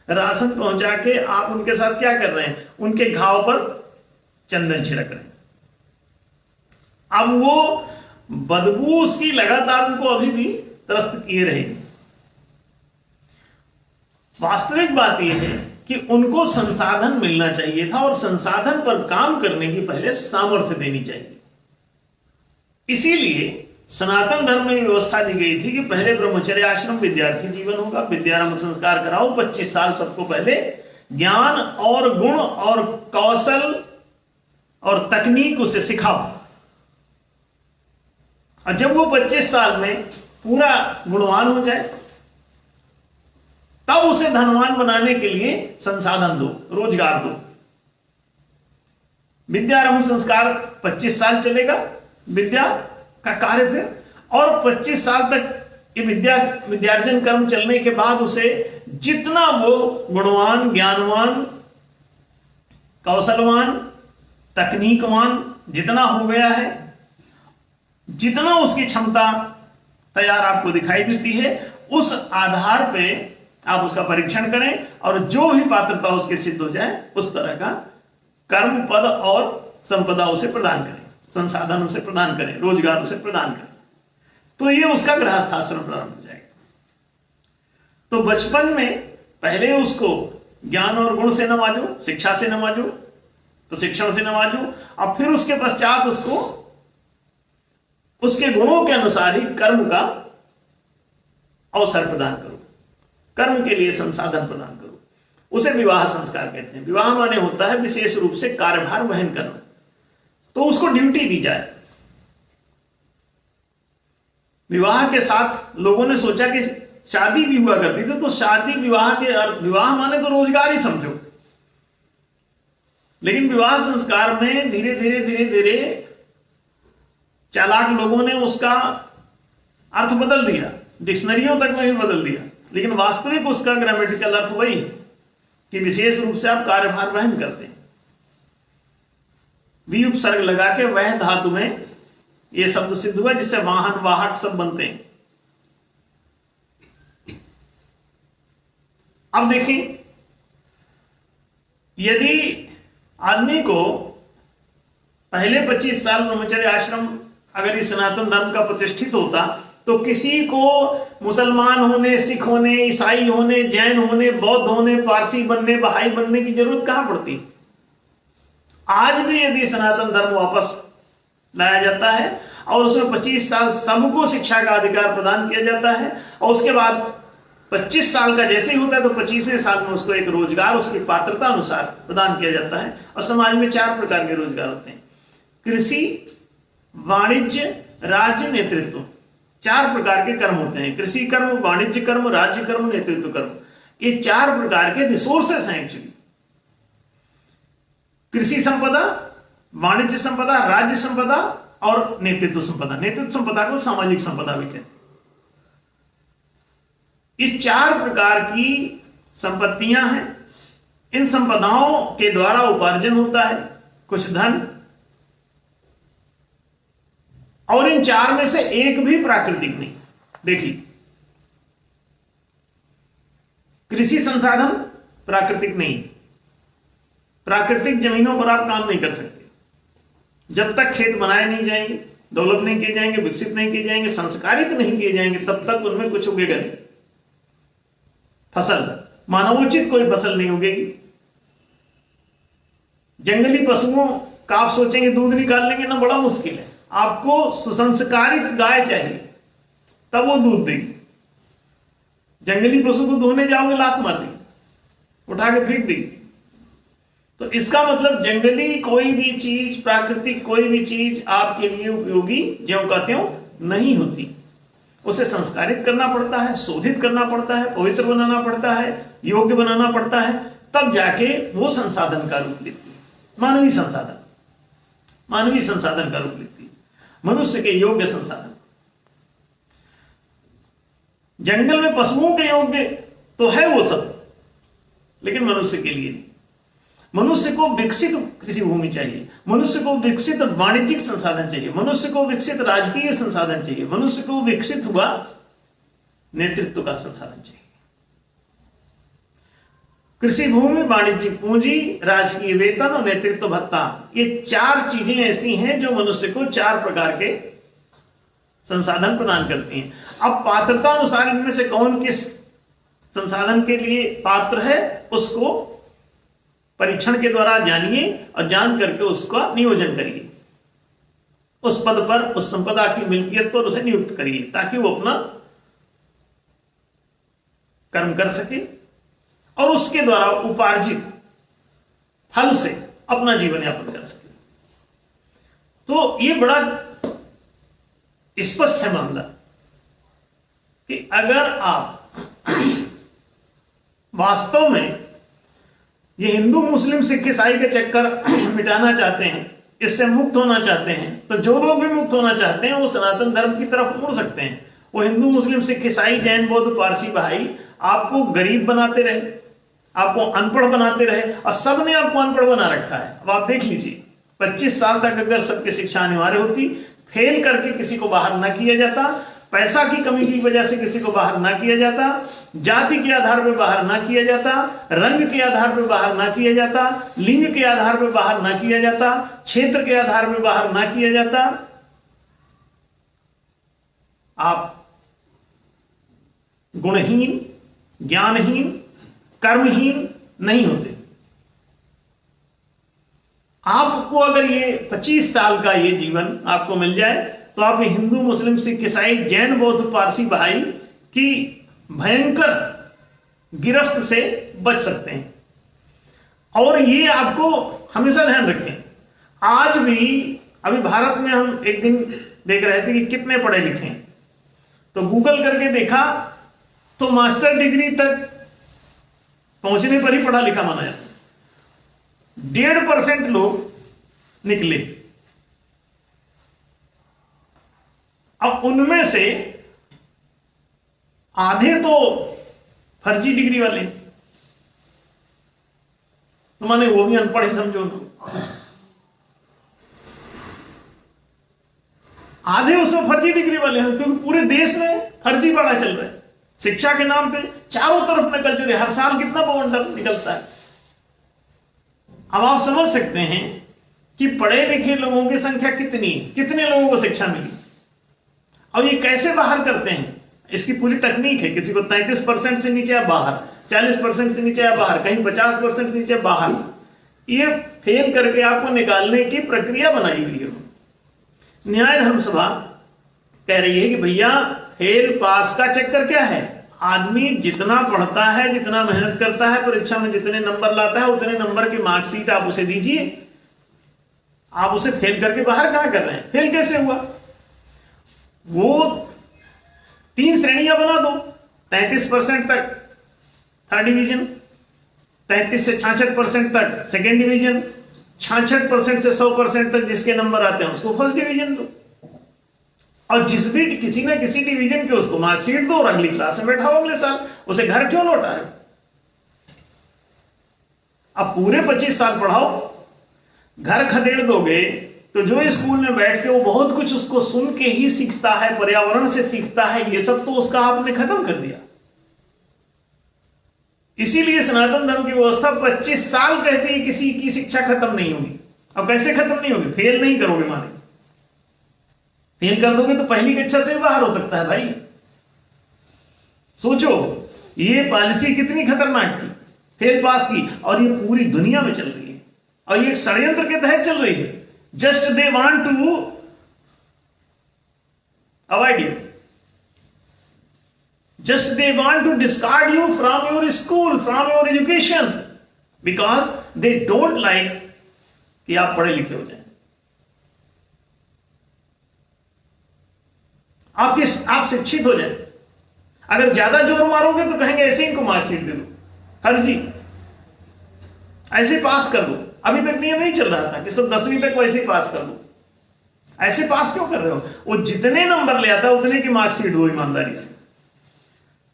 [SPEAKER 1] राशन पहुंचा के आप उनके साथ क्या कर रहे हैं? उनके घाव पर चंदन छिड़क रहे हैं। अब वो बदबू उसकी लगातार उनको अभी भी त्रस्त किए रहेगी। वास्तविक बात यह है कि उनको संसाधन मिलना चाहिए था और संसाधन पर काम करने की पहले सामर्थ्य देनी चाहिए। इसीलिए सनातन धर्म में व्यवस्था दी गई थी कि पहले ब्रह्मचर्य आश्रम विद्यार्थी जीवन होगा, विद्यारंभ संस्कार कराओ, 25 साल सबको पहले ज्ञान और गुण और कौशल और तकनीक उसे सिखाओ, और जब वो 25 साल में पूरा गुणवान हो जाए तब उसे धनवान बनाने के लिए संसाधन दो, रोजगार दो। विद्यारंभ संस्कार 25 साल चलेगा विद्या का कार्य फिर, और 25 साल तक ये विद्यार्जन कर्म चलने के बाद उसे जितना वो गुणवान, ज्ञानवान, कौशलवान, तकनीकवान जितना हो गया है, जितना उसकी क्षमता तैयार आपको दिखाई देती है, उस आधार पे आप उसका परीक्षण करें और जो भी पात्रता उसके सिद्ध हो जाए उस तरह का कर्म, पद और संपदा उसे प्रदान करें, संसाधन उसे प्रदान करें, रोजगार उसे प्रदान करें, तो ये उसका गृहस्थ आश्रम प्रारंभ हो जाएगा। तो बचपन में पहले उसको ज्ञान और गुण से नवाजो, शिक्षा से नवाजो, प्रशिक्षण से नवाजो, और फिर उसके पश्चात उसको उसके गुणों के अनुसार ही कर्म का अवसर प्रदान करो, कर्म के लिए संसाधन प्रदान करो। उसे विवाह संस्कार कहते हैं। विवाह माने होता है विशेष रूप से कार्यभार वहन करना, तो उसको ड्यूटी दी जाए। विवाह के साथ लोगों ने सोचा कि शादी भी हुआ करती थी, तो शादी विवाह के विवाह माने तो रोजगार ही समझो, लेकिन विवाह संस्कार में धीरे धीरे धीरे धीरे चालाक लोगों ने उसका अर्थ बदल दिया, डिक्शनरियों तक में भी बदल दिया, लेकिन वास्तविक उसका ग्रामेटिकल अर्थ वही है कि विशेष रूप से आप कार्यभार वहन करते हैं। वी उपसर्ग लगा के वह धातु में यह शब्द सिद्ध हुआ, जिससे वाहन, वाहक सब बनते हैं। अब देखें, यदि आदमी को पहले 25 साल ब्रह्मचर्य आश्रम अगर इस सनातन धर्म का प्रतिष्ठित होता, तो किसी को मुसलमान होने, सिख होने, ईसाई होने, जैन होने, बौद्ध होने, पारसी बनने, बहाई बनने की जरूरत कहां पड़ती। आज भी यदि सनातन धर्म वापस लाया जाता है और उसमें 25 साल सबको शिक्षा का अधिकार प्रदान किया जाता है, और उसके बाद 25 साल का जैसे ही होता है तो 25वें साल में उसको एक रोजगार उसकी पात्रता अनुसार प्रदान किया जाता है। और समाज में 4 प्रकार के रोजगार होते हैं: कृषि, वाणिज्य, राज्य, नेतृत्व। 4 प्रकार के कर्म होते हैं: कृषि कर्म, वाणिज्य कर्म, राज्य कर्म, नेतृत्व कर्म। ये 4 प्रकार के रिसोर्सेस हैं एक्चुअली। कृषि संपदा, वाणिज्य संपदा, राज्य संपदा और नेतृत्व संपदा। नेतृत्व संपदा को सामाजिक संपदा भी कहते हैं। ये 4 प्रकार की संपत्तियां हैं। इन संपदाओं के द्वारा उपार्जन होता है कुछ धन, और इन 4 में से एक भी प्राकृतिक नहीं। देखिए, कृषि संसाधन प्राकृतिक नहीं। प्राकृतिक जमीनों पर आप काम नहीं कर सकते। जब तक खेत बनाए नहीं जाएंगे, डेवलप नहीं किए जाएंगे, विकसित नहीं किए जाएंगे, संस्कारित नहीं किए जाएंगे, तब तक उनमें कुछ उगेगा नहीं। फसल, मानवोचित कोई फसल नहीं उगेगी। जंगली पशुओं का आप सोचेंगे दूध निकाल लेंगे ना, बड़ा मुश्किल है। आपको सुसंस्कारित गाय चाहिए, तब वो दूध देगी। जंगली पशु को धोने जाओगे, लात मार देगी, उठा के फेंक देगी। तो इसका मतलब जंगली कोई भी चीज, प्राकृतिक कोई भी चीज आपके लिए उपयोगी ज्यों का त्यों नहीं होती। उसे संस्कारित करना पड़ता है, शोधित करना पड़ता है, पवित्र बनाना पड़ता है, योग्य बनाना पड़ता है, तब जाके वो संसाधन का रूप लेती है। मानवीय संसाधन, मानवीय संसाधन का रूप लेती है, मनुष्य के योग्य संसाधन। जंगल में पशुओं के योग्य तो है वो सब, लेकिन मनुष्य के लिए नहीं। मनुष्य को विकसित कृषि भूमि चाहिए, मनुष्य को विकसित वाणिज्यिक संसाधन चाहिए, मनुष्य को विकसित राजकीय संसाधन चाहिए, मनुष्य को विकसित हुआ नेतृत्व का संसाधन चाहिए। कृषि भूमि, वाणिज्यिक पूंजी, राजकीय वेतन और नेतृत्व भत्ता, ये 4 चीजें ऐसी हैं जो मनुष्य को 4 प्रकार के संसाधन प्रदान करती हैं। अब पात्रता अनुसार इनमें से कौन किस संसाधन के लिए पात्र है, उसको परीक्षण के द्वारा जानिए और जान करके उसका नियोजन करिए। उस पद पर, उस संपदा की मिल्कियत पर उसे नियुक्त करिए, ताकि वो अपना कर्म कर सके और उसके द्वारा उपार्जित फल से अपना जीवन यापन कर सके। तो ये बड़ा स्पष्ट है मामला कि अगर आप वास्तव में ये हिंदू मुस्लिम सिख ईसाई के चक्कर मिटाना चाहते हैं, इससे मुक्त होना चाहते हैं, तो जो लोग भी मुक्त होना चाहते हैं वो सनातन धर्म की तरफ मुड़ सकते हैं। वो हिंदू मुस्लिम सिख ईसाई जैन बौद्ध पारसी भाई आपको गरीब बनाते रहे, आपको अनपढ़ बनाते रहे, और सबने आपको अनपढ़ बना रखा है। अब आप देख लीजिए, 25 साल तक अगर सबकी शिक्षा अनिवार्य होती, फेल करके किसी को बाहर ना किया जाता, पैसा की कमी की वजह से किसी को बाहर ना किया जाता, जाति के आधार पर बाहर ना किया जाता, रंग के आधार पर बाहर ना किया जाता, लिंग के आधार पर बाहर ना किया जाता, क्षेत्र के आधार पर बाहर ना किया जाता, आप गुणहीन, ज्ञानहीन, कर्महीन नहीं होते। आपको अगर ये 25 साल का ये जीवन आपको मिल जाए, तो आप हिंदू मुस्लिम सिख ईसाई जैन बौद्ध पारसी भाई की भयंकर गिरफ्त से बच सकते हैं। और ये आपको हमेशा ध्यान रखें, आज भी अभी भारत में हम एक दिन देख रहे थे कि कितने पढ़े लिखे हैं, तो गूगल करके देखा तो मास्टर डिग्री तक पहुंचने पर ही पढ़ा लिखा माना जाता है। 1.5% लोग निकले। अब उनमें से आधे तो फर्जी डिग्री वाले, तो माने वो भी अनपढ़ ही समझो ना। आधे उसमें फर्जी डिग्री वाले हैं, क्योंकि पूरे देश में फर्जी पढ़ा चल रहा है। शिक्षा के नाम पे चारों तरफ नकल चल रही है, हर साल कितना बवंडर निकलता है। अब आप समझ सकते हैं कि पढ़े लिखे लोगों की संख्या कितनी, कितने लोगों को शिक्षा मिली, और ये कैसे बाहर करते हैं। इसकी पूरी तकनीक है। किसी को 33% से नीचे या बाहर, 40% से नीचे या बाहर, कहीं 50% नीचे बाहर, ये फेल करके आपको निकालने की प्रक्रिया बनाई हुई है। न्याय धर्म सभा कह रही है कि भैया फेल पास का चक्कर क्या है, आदमी जितना पढ़ता है, जितना मेहनत करता है, परीक्षा में जितने नंबर लाता है, उतने नंबर की मार्कशीट आप उसे दीजिए। आप उसे फेल करके बाहर कहां कर रहे हैं? फेल कैसे हुआ? वो 3 श्रेणियां बना दो, 33% तक थर्ड डिवीजन, 33 से 66% तक सेकेंड डिवीजन, 66% से 100% तक जिसके नंबर आते हैं उसको फर्स्ट डिवीजन दो, और जिस भी किसी ना किसी डिवीजन के उसको मार्कशीट दो, और अगली क्लास में बैठाओ अगले साल। उसे घर क्यों लौटा है? अब पूरे 25 साल पढ़ाओ, घर खदेड़ दोगे तो जो स्कूल में बैठ के वो बहुत कुछ उसको सुन के ही सीखता है, पर्यावरण से सीखता है, ये सब तो उसका आपने खत्म कर दिया। इसीलिए सनातन धर्म की व्यवस्था 25 साल कहती है किसी की शिक्षा खत्म नहीं होगी। अब कैसे खत्म नहीं होगी? फेल नहीं करोगे माने, फेल कर दोगे तो पहली कक्षा से बाहर हो सकता है भाई। सोचो ये पॉलिसी कितनी खतरनाक थी, फेल पास की, और ये पूरी दुनिया में चल रही है, और ये एक षड्यंत्र के तहत चल रही है। Just they want to avoid you, just they want to discard you from your school, from your education. Because they don't like कि आप पढ़े लिखे हो जाए। आप शिक्षित हो जाए। अगर ज्यादा जोर मारोगे तो कहेंगे ऐसे इनको मार्कशीट दे दो, हर जी ऐसे पास कर दो। अभी तक नियम नहीं चल रहा था कि सब 10वीं तक वैसे ही पास कर दो। ऐसे पास क्यों कर रहे हो? वो जितने नंबर ले आता है उतने की मार्कशीट दो ईमानदारी से,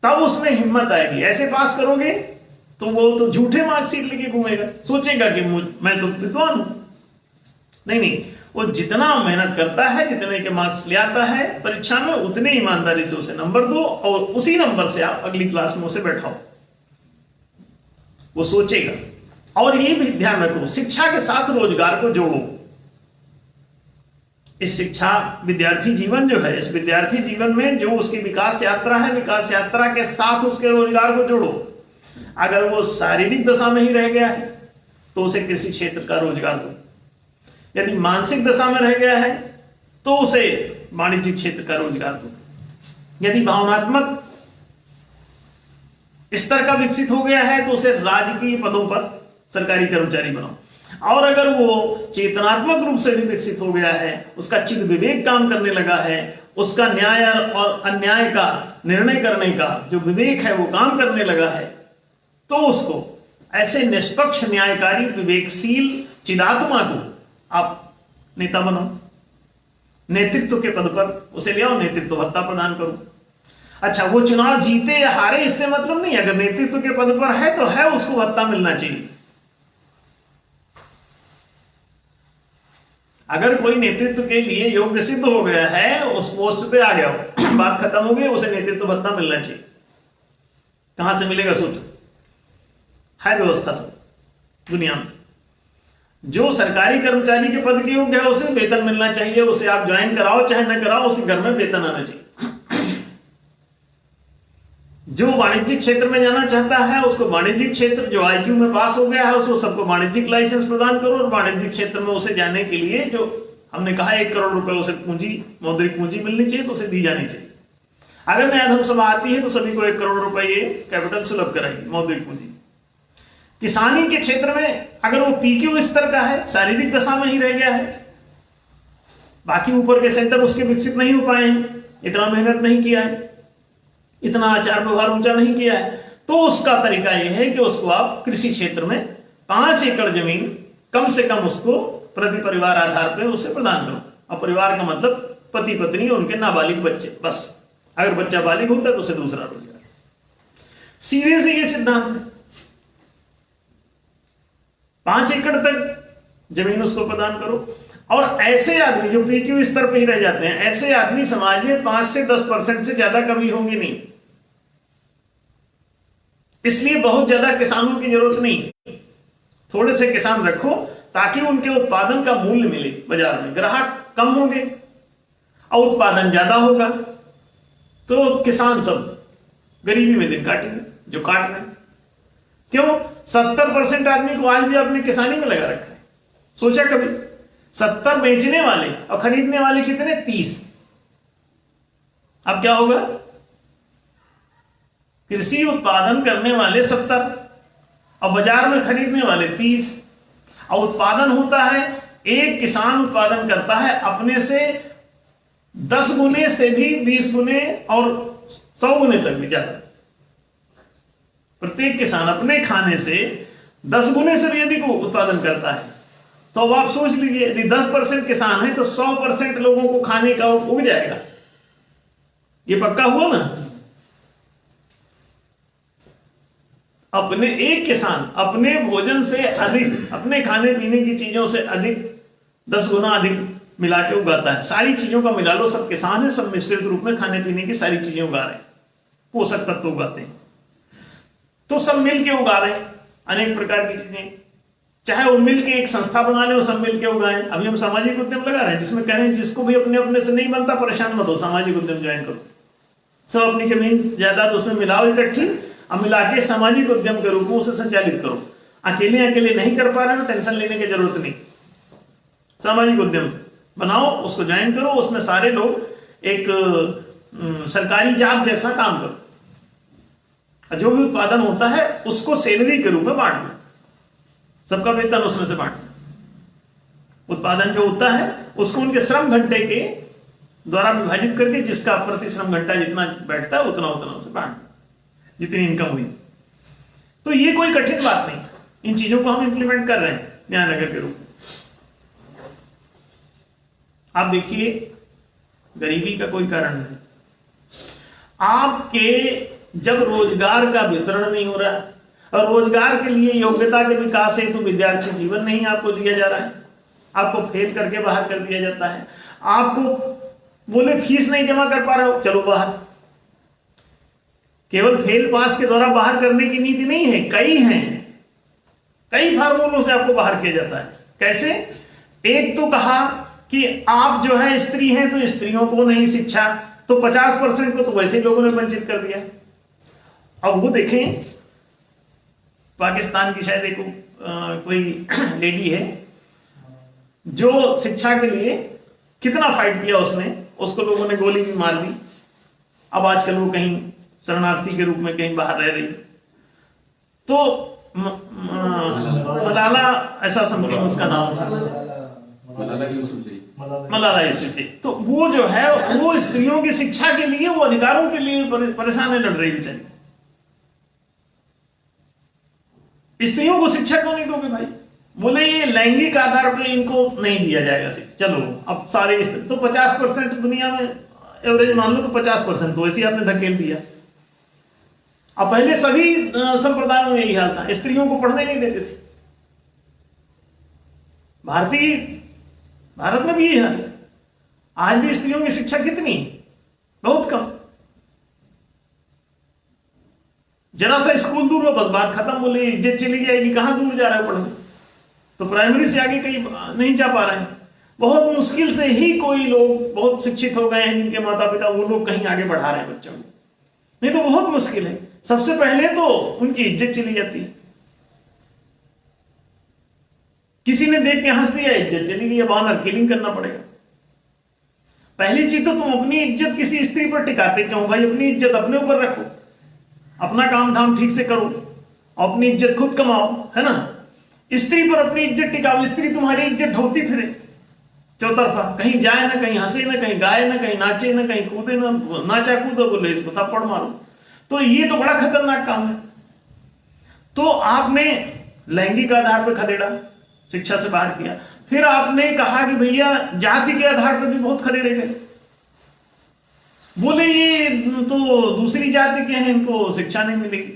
[SPEAKER 1] तब उसमें हिम्मत आएगी। ऐसे पास करोगे तो वो तो झूठे मार्कशीट लेके घूमेगा, सोचेगा कि मैं तो विद्वान हूं। नहीं, वो जितना मेहनत करता है, जितने के मार्क्स ले आता है परीक्षा में, उतने ईमानदारी से उसे नंबर दो और उसी नंबर से आप अगली क्लास में उसे बैठाओ, वो सोचेगा। और ये भी ध्यान रखो, शिक्षा के साथ रोजगार को जोड़ो। इस शिक्षा विद्यार्थी जीवन जो है, इस विद्यार्थी जीवन में जो उसकी विकास यात्रा है, विकास यात्रा के साथ उसके रोजगार को जोड़ो। अगर वो शारीरिक दशा में ही रह गया है तो उसे कृषि क्षेत्र का रोजगार दो। यदि मानसिक दशा में रह गया है तो उसे वाणिज्यिक क्षेत्र का रोजगार दो। यदि भावनात्मक स्तर का विकसित हो गया है तो उसे राजकीय पदों पर सरकारी कर्मचारी बनाओ। और अगर वो चेतनात्मक रूप से भी विकसित हो गया है, उसका चित्त विवेक काम करने लगा है, उसका न्याय और अन्याय का निर्णय करने का जो विवेक है वो काम करने लगा है, तो उसको ऐसे निष्पक्ष, न्यायकारी, विवेकशील चिदात्मा को आप नेता बनाओ। नेतृत्व के पद पर उसे ले आओ, नेतृत्व भत्ता प्रदान करो। अच्छा, वो चुनाव जीते या हारे इससे मतलब नहीं, अगर नेतृत्व के पद पर है तो है, उसको भत्ता मिलना चाहिए। अगर कोई नेतृत्व के लिए योग्य सिद्ध हो गया है, उस पोस्ट पे आ गया हो, बात खत्म हो गई, उसे नेतृत्व भत्ता मिलना चाहिए। कहां से मिलेगा सोचो? है व्यवस्था सब दुनिया में। जो सरकारी कर्मचारी के पद के योग्य है उसे वेतन मिलना चाहिए, उसे आप ज्वाइन कराओ चाहे न कराओ, उसी घर में वेतन आना चाहिए। जो वाणिज्यिक क्षेत्र में जाना चाहता है उसको वाणिज्यिक क्षेत्र, जो आईक्यू में पास हो गया है उसको सबको वाणिज्यिक लाइसेंस प्रदान करो। और वाणिज्यिक क्षेत्र में उसे जाने के लिए जो हमने कहा 1 करोड़ रुपए उसे पूंजी, मौद्रिक पूंजी मिलनी चाहिए, तो उसे दी जानी चाहिए। अगर नया धर्म सभा आती है तो सभी को 1 करोड़ रुपए ये कैपिटल सुलभ कराएगी, मौद्रिक पूंजी। किसानी के क्षेत्र में अगर वो पीक्यू स्तर का है, शारीरिक दशा में ही रह गया है, बाकी ऊपर के सेंटर उसके विकसित नहीं हो पाए हैं, इतना मेहनत नहीं किया है, इतना आचार व्यवहार ऊंचा नहीं किया है, तो उसका तरीका यह है कि उसको आप कृषि क्षेत्र में 5 एकड़ जमीन कम से कम उसको प्रति परिवार आधार पर उसे प्रदान करो। और परिवार का मतलब पति पत्नी और उनके नाबालिग बच्चे, बस। अगर बच्चा बालिग होता है तो उसे दूसरा रोजगार। सीधे से ये सिद्धांत है। 5 एकड़ तक जमीन उसको प्रदान करो। और ऐसे आदमी जो पीक्यू स्तर पर ही रह जाते हैं, ऐसे आदमी समाज में 5 से 10% से ज्यादा कभी होंगे नहीं। इसलिए बहुत ज्यादा किसानों की जरूरत नहीं, थोड़े से किसान रखो ताकि उनके उत्पादन का मूल्य मिले बाजार में। ग्राहक कम होंगे और उत्पादन ज्यादा होगा तो किसान सब गरीबी में दिन काटेंगे, जो काट रहे हैं। क्यों? 70% आदमी को आज भी अपनी किसानी में लगा रखा है। सोचा कभी? 70 बेचने वाले और खरीदने वाले कितने? 30। अब क्या होगा? कृषि उत्पादन करने वाले 70 और बाजार में खरीदने वाले 30। और उत्पादन होता है, एक किसान उत्पादन करता है अपने से 10 गुने से भी 20 गुने और 100 गुने तक भी ज्यादा। प्रत्येक किसान अपने खाने से 10 गुने से भी अधिक उत्पादन करता है। तो अब आप सोच लीजिए, यदि 10% किसान है तो 100% लोगों को खाने का उग जाएगा। ये पक्का हुआ ना? अपने एक किसान अपने भोजन से अधिक, अपने खाने पीने की चीजों से अधिक 10 गुना अधिक मिला के उगाता है। सारी चीजों का मिला लो, सब किसान है, सब मिश्रित रूप में खाने पीने की सारी चीजें उगा रहे हैं, पोषक तत्व उगाते हैं। तो सब मिल के उगा रहे हैं अनेक प्रकार की चीजें। चाहे वो मिल के एक संस्था बना ले, वो सब मिल के उगाएं। अभी हम सामाजिक उद्यम लगा रहे हैं जिसमें कह रहे हैं जिसको भी अपने अपने से नहीं बनता परेशान मत हो, सामाजिक उद्यम ज्वाइन करो। सब अपनी जमीन जायदाद उसमें मिलाओ इकट्ठी, अब मिला के सामाजिक उद्यम के रूप में उसे संचालित करो। अकेले अकेले नहीं कर पा रहे हो, टेंशन लेने की जरूरत नहीं। सामाजिक उद्यम बनाओ, उसको ज्वाइन करो, उसमें सारे लोग एक सरकारी जॉब जैसा काम करो। जो भी उत्पादन होता है उसको सैलरी के रूप में बांट दो। सबका वेतन उसमें से बांट, उत्पादन जो होता है उसको उनके श्रम घंटे के द्वारा विभाजित करके जिसका प्रति श्रम घंटा जितना बैठता है उतना उतना उसे बांट, जितनी इनकम हुई। तो ये कोई कठिन बात नहीं, इन चीजों को हम इंप्लीमेंट कर रहे हैं न्यायनगर के रूप में। आप देखिए, गरीबी का कोई कारण नहीं। आपके जब रोजगार का वितरण नहीं हो रहा और रोजगार के लिए योग्यता के विकास हेतु विद्यार्थी जीवन नहीं आपको दिया जा रहा है, आपको फेल करके बाहर कर दिया जाता है, आपको बोले फीस नहीं जमा कर पा रहे हो, चलो बाहर। केवल फेल पास के द्वारा बाहर करने की नीति नहीं है, कई हैं, कई फार्मूलों से आपको बाहर किया जाता है। कैसे? एक तो कहा कि आप जो है स्त्री हैं तो स्त्रियों को नहीं शिक्षा, तो 50% को तो वैसे लोगों ने वंचित कर दिया। अब वो देखें, पाकिस्तान की शायद एक कोई लेडी है जो शिक्षा के लिए कितना फाइट किया उसने, उसको लोगों ने गोली भी मार दी। अब आजकल वो कहीं शरणार्थी के रूप में कहीं बाहर रह रही। तो मलाला ऐसा समथिंग उसका नाम था, मलाला यूसुफजई। तो वो जो है वो स्त्रियों की शिक्षा के लिए, वो अधिकारों के लिए परेशान है, लड़ रही बेचारी। स्त्रियों को शिक्षा क्यों नहीं दोगे भाई? बोले ये लैंगिक आधार पे इनको नहीं दिया जाएगा शिक्षा। चलो अब सारे तो 50% दुनिया में एवरेज मान लो, तो 50% तो ऐसे आपने धकेल दिया। अब पहले सभी संप्रदायों में यही हाल था, स्त्रियों को पढ़ने नहीं देते थे। भारत में भी यही हाल है। आज भी स्त्रियों की शिक्षा कितनी? बहुत कम। जरा सा स्कूल दूर हो बस बात खत्म, बोले इज्जत चली जाएगी, कहां दूर जा रहे हो पढ़ने? तो प्राइमरी से आगे कहीं नहीं जा पा रहे हैं। बहुत मुश्किल से ही कोई लोग बहुत शिक्षित हो गए हैं जिनके माता पिता, वो लोग कहीं आगे बढ़ा रहे हैं बच्चों को, नहीं तो बहुत मुश्किल है। सबसे पहले तो उनकी इज्जत चली जाती है। किसी ने देख के हंस दिया, इज्जत चली गई, अब ऑनर किलिंग करना पड़ेगा। पहली चीज तो तुम अपनी इज्जत किसी स्त्री पर टिकाते क्यों भाई? अपनी इज्जत अपने ऊपर रखो, अपना काम धाम ठीक से करो, अपनी इज्जत खुद कमाओ, है ना? स्त्री पर अपनी इज्जत टिकाओ, स्त्री तुम्हारी इज्जत ढोती फिरे चौतरफा, कहीं जाए ना, कहीं हंसे ना, कहीं गाए ना, कहीं नाचे ना, कहीं कूदे ना, नाचा कूदो बोले इसको थप्पड़ मारो। तो ये तो बड़ा खतरनाक काम है। तो आपने लैंगिक आधार पर खदेड़ा, शिक्षा से बाहर किया। फिर आपने कहा कि भैया जाति के आधार पर भी बहुत खदेड़े गए। बोले ये तो दूसरी जाति के हैं, इनको शिक्षा नहीं मिलेगी।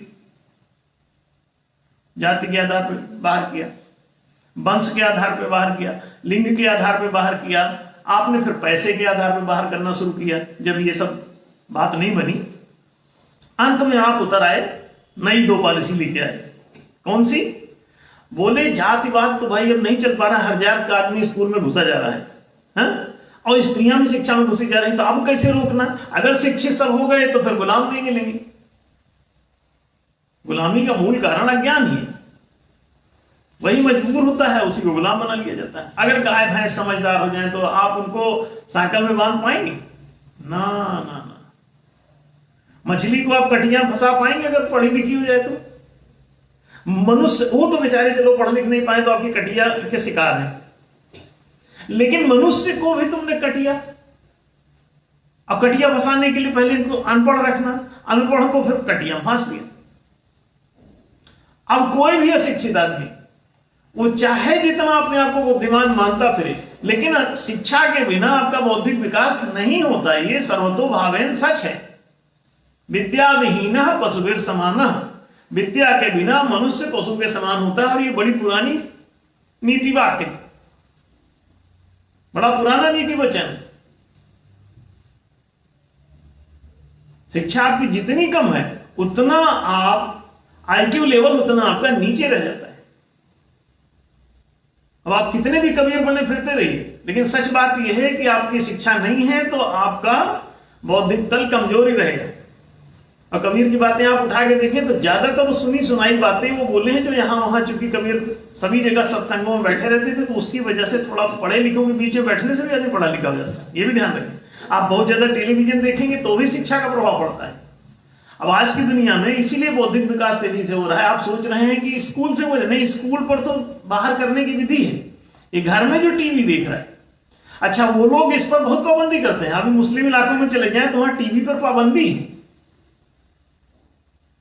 [SPEAKER 1] जाति के आधार पर बाहर किया, वंश के आधार पर बाहर किया, लिंग के आधार पर बाहर किया। आपने फिर पैसे के आधार पर बाहर करना शुरू किया। जब ये सब बात नहीं बनी, अंत में आप उतर आए, नई 2 पॉलिसी लेके आए। कौन सी? बोले जातिवाद तो भाई अब नहीं चल पा रहा, हर जात का आदमी स्कूल में घुसा जा रहा है, हा? और स्त्रियां भी शिक्षा में घुसी जा रही, तो अब कैसे रोकना? अगर शिक्षित सब हो गए तो फिर गुलाम नहीं मिलेंगे। गुलामी का मूल कारण अज्ञान ही है। वही मजबूर होता है, उसी को गुलाम बना लिया जाता है। अगर गाय भैंस समझदार हो जाए तो आप उनको साइकिल में बांध पाएंगे? ना ना ना। मछली को आप कटिया फंसा पाएंगे अगर पढ़ी लिखी हो जाए तो? मनुष्य, वो तो बेचारे चलो पढ़ लिख नहीं पाए तो आपकी कटिया के शिकार हैं, लेकिन मनुष्य को भी तुमने कटिया, अब कटिया फंसाने के लिए पहले तो अनपढ़ रखना, अनपढ़ को फिर कटिया फंस दिया। अब कोई भी अशिक्षित आदमी वो चाहे जितना अपने आप को बुद्धिमान मानता फिरे, लेकिन शिक्षा के बिना आपका बौद्धिक विकास नहीं होता। ये सर्वतोभावेन सच है। विद्या विहीन पशुवीर समान, विद्या के बिना मनुष्य पशु के समान होता है। और ये बड़ी पुरानी नीति बात है, बड़ा पुराना नीति वचन। शिक्षा आपकी जितनी कम है उतना आप आईक्यू लेवल उतना आपका नीचे रह जाता है। अब आप कितने भी कबीर बने फिरते रहिए, लेकिन सच बात यह है कि आपकी शिक्षा नहीं है तो आपका बौद्धिक तल कमजोर ही रहेगा। और कबीर की बातें आप उठा के देखें तो ज्यादातर वो सुनी सुनाई बातें वो बोले हैं जो यहां वहां, चूंकि कबीर सभी जगह सत्संगों में बैठे रहते थे तो उसकी वजह से थोड़ा पढ़े लिखों के बीच में बैठने से भी ज्यादा पढ़ा लिखा हो जाता है। ये भी ध्यान रखें। आप बहुत ज्यादा टेलीविजन देखेंगे तो भी शिक्षा का प्रभाव पड़ता है। अब आज की दुनिया में इसीलिए बौद्धिक विकास तेजी से हो रहा है। आप सोच रहे हैं कि स्कूल से वजह नहीं, स्कूल पर तो बाहर करने की विधि है। ये घर में जो टीवी देख रहा है, अच्छा वो लोग इस पर बहुत पाबंदी करते हैं। अभी मुस्लिम इलाकों में चले जाए तो वहां टीवी पर पाबंदी है।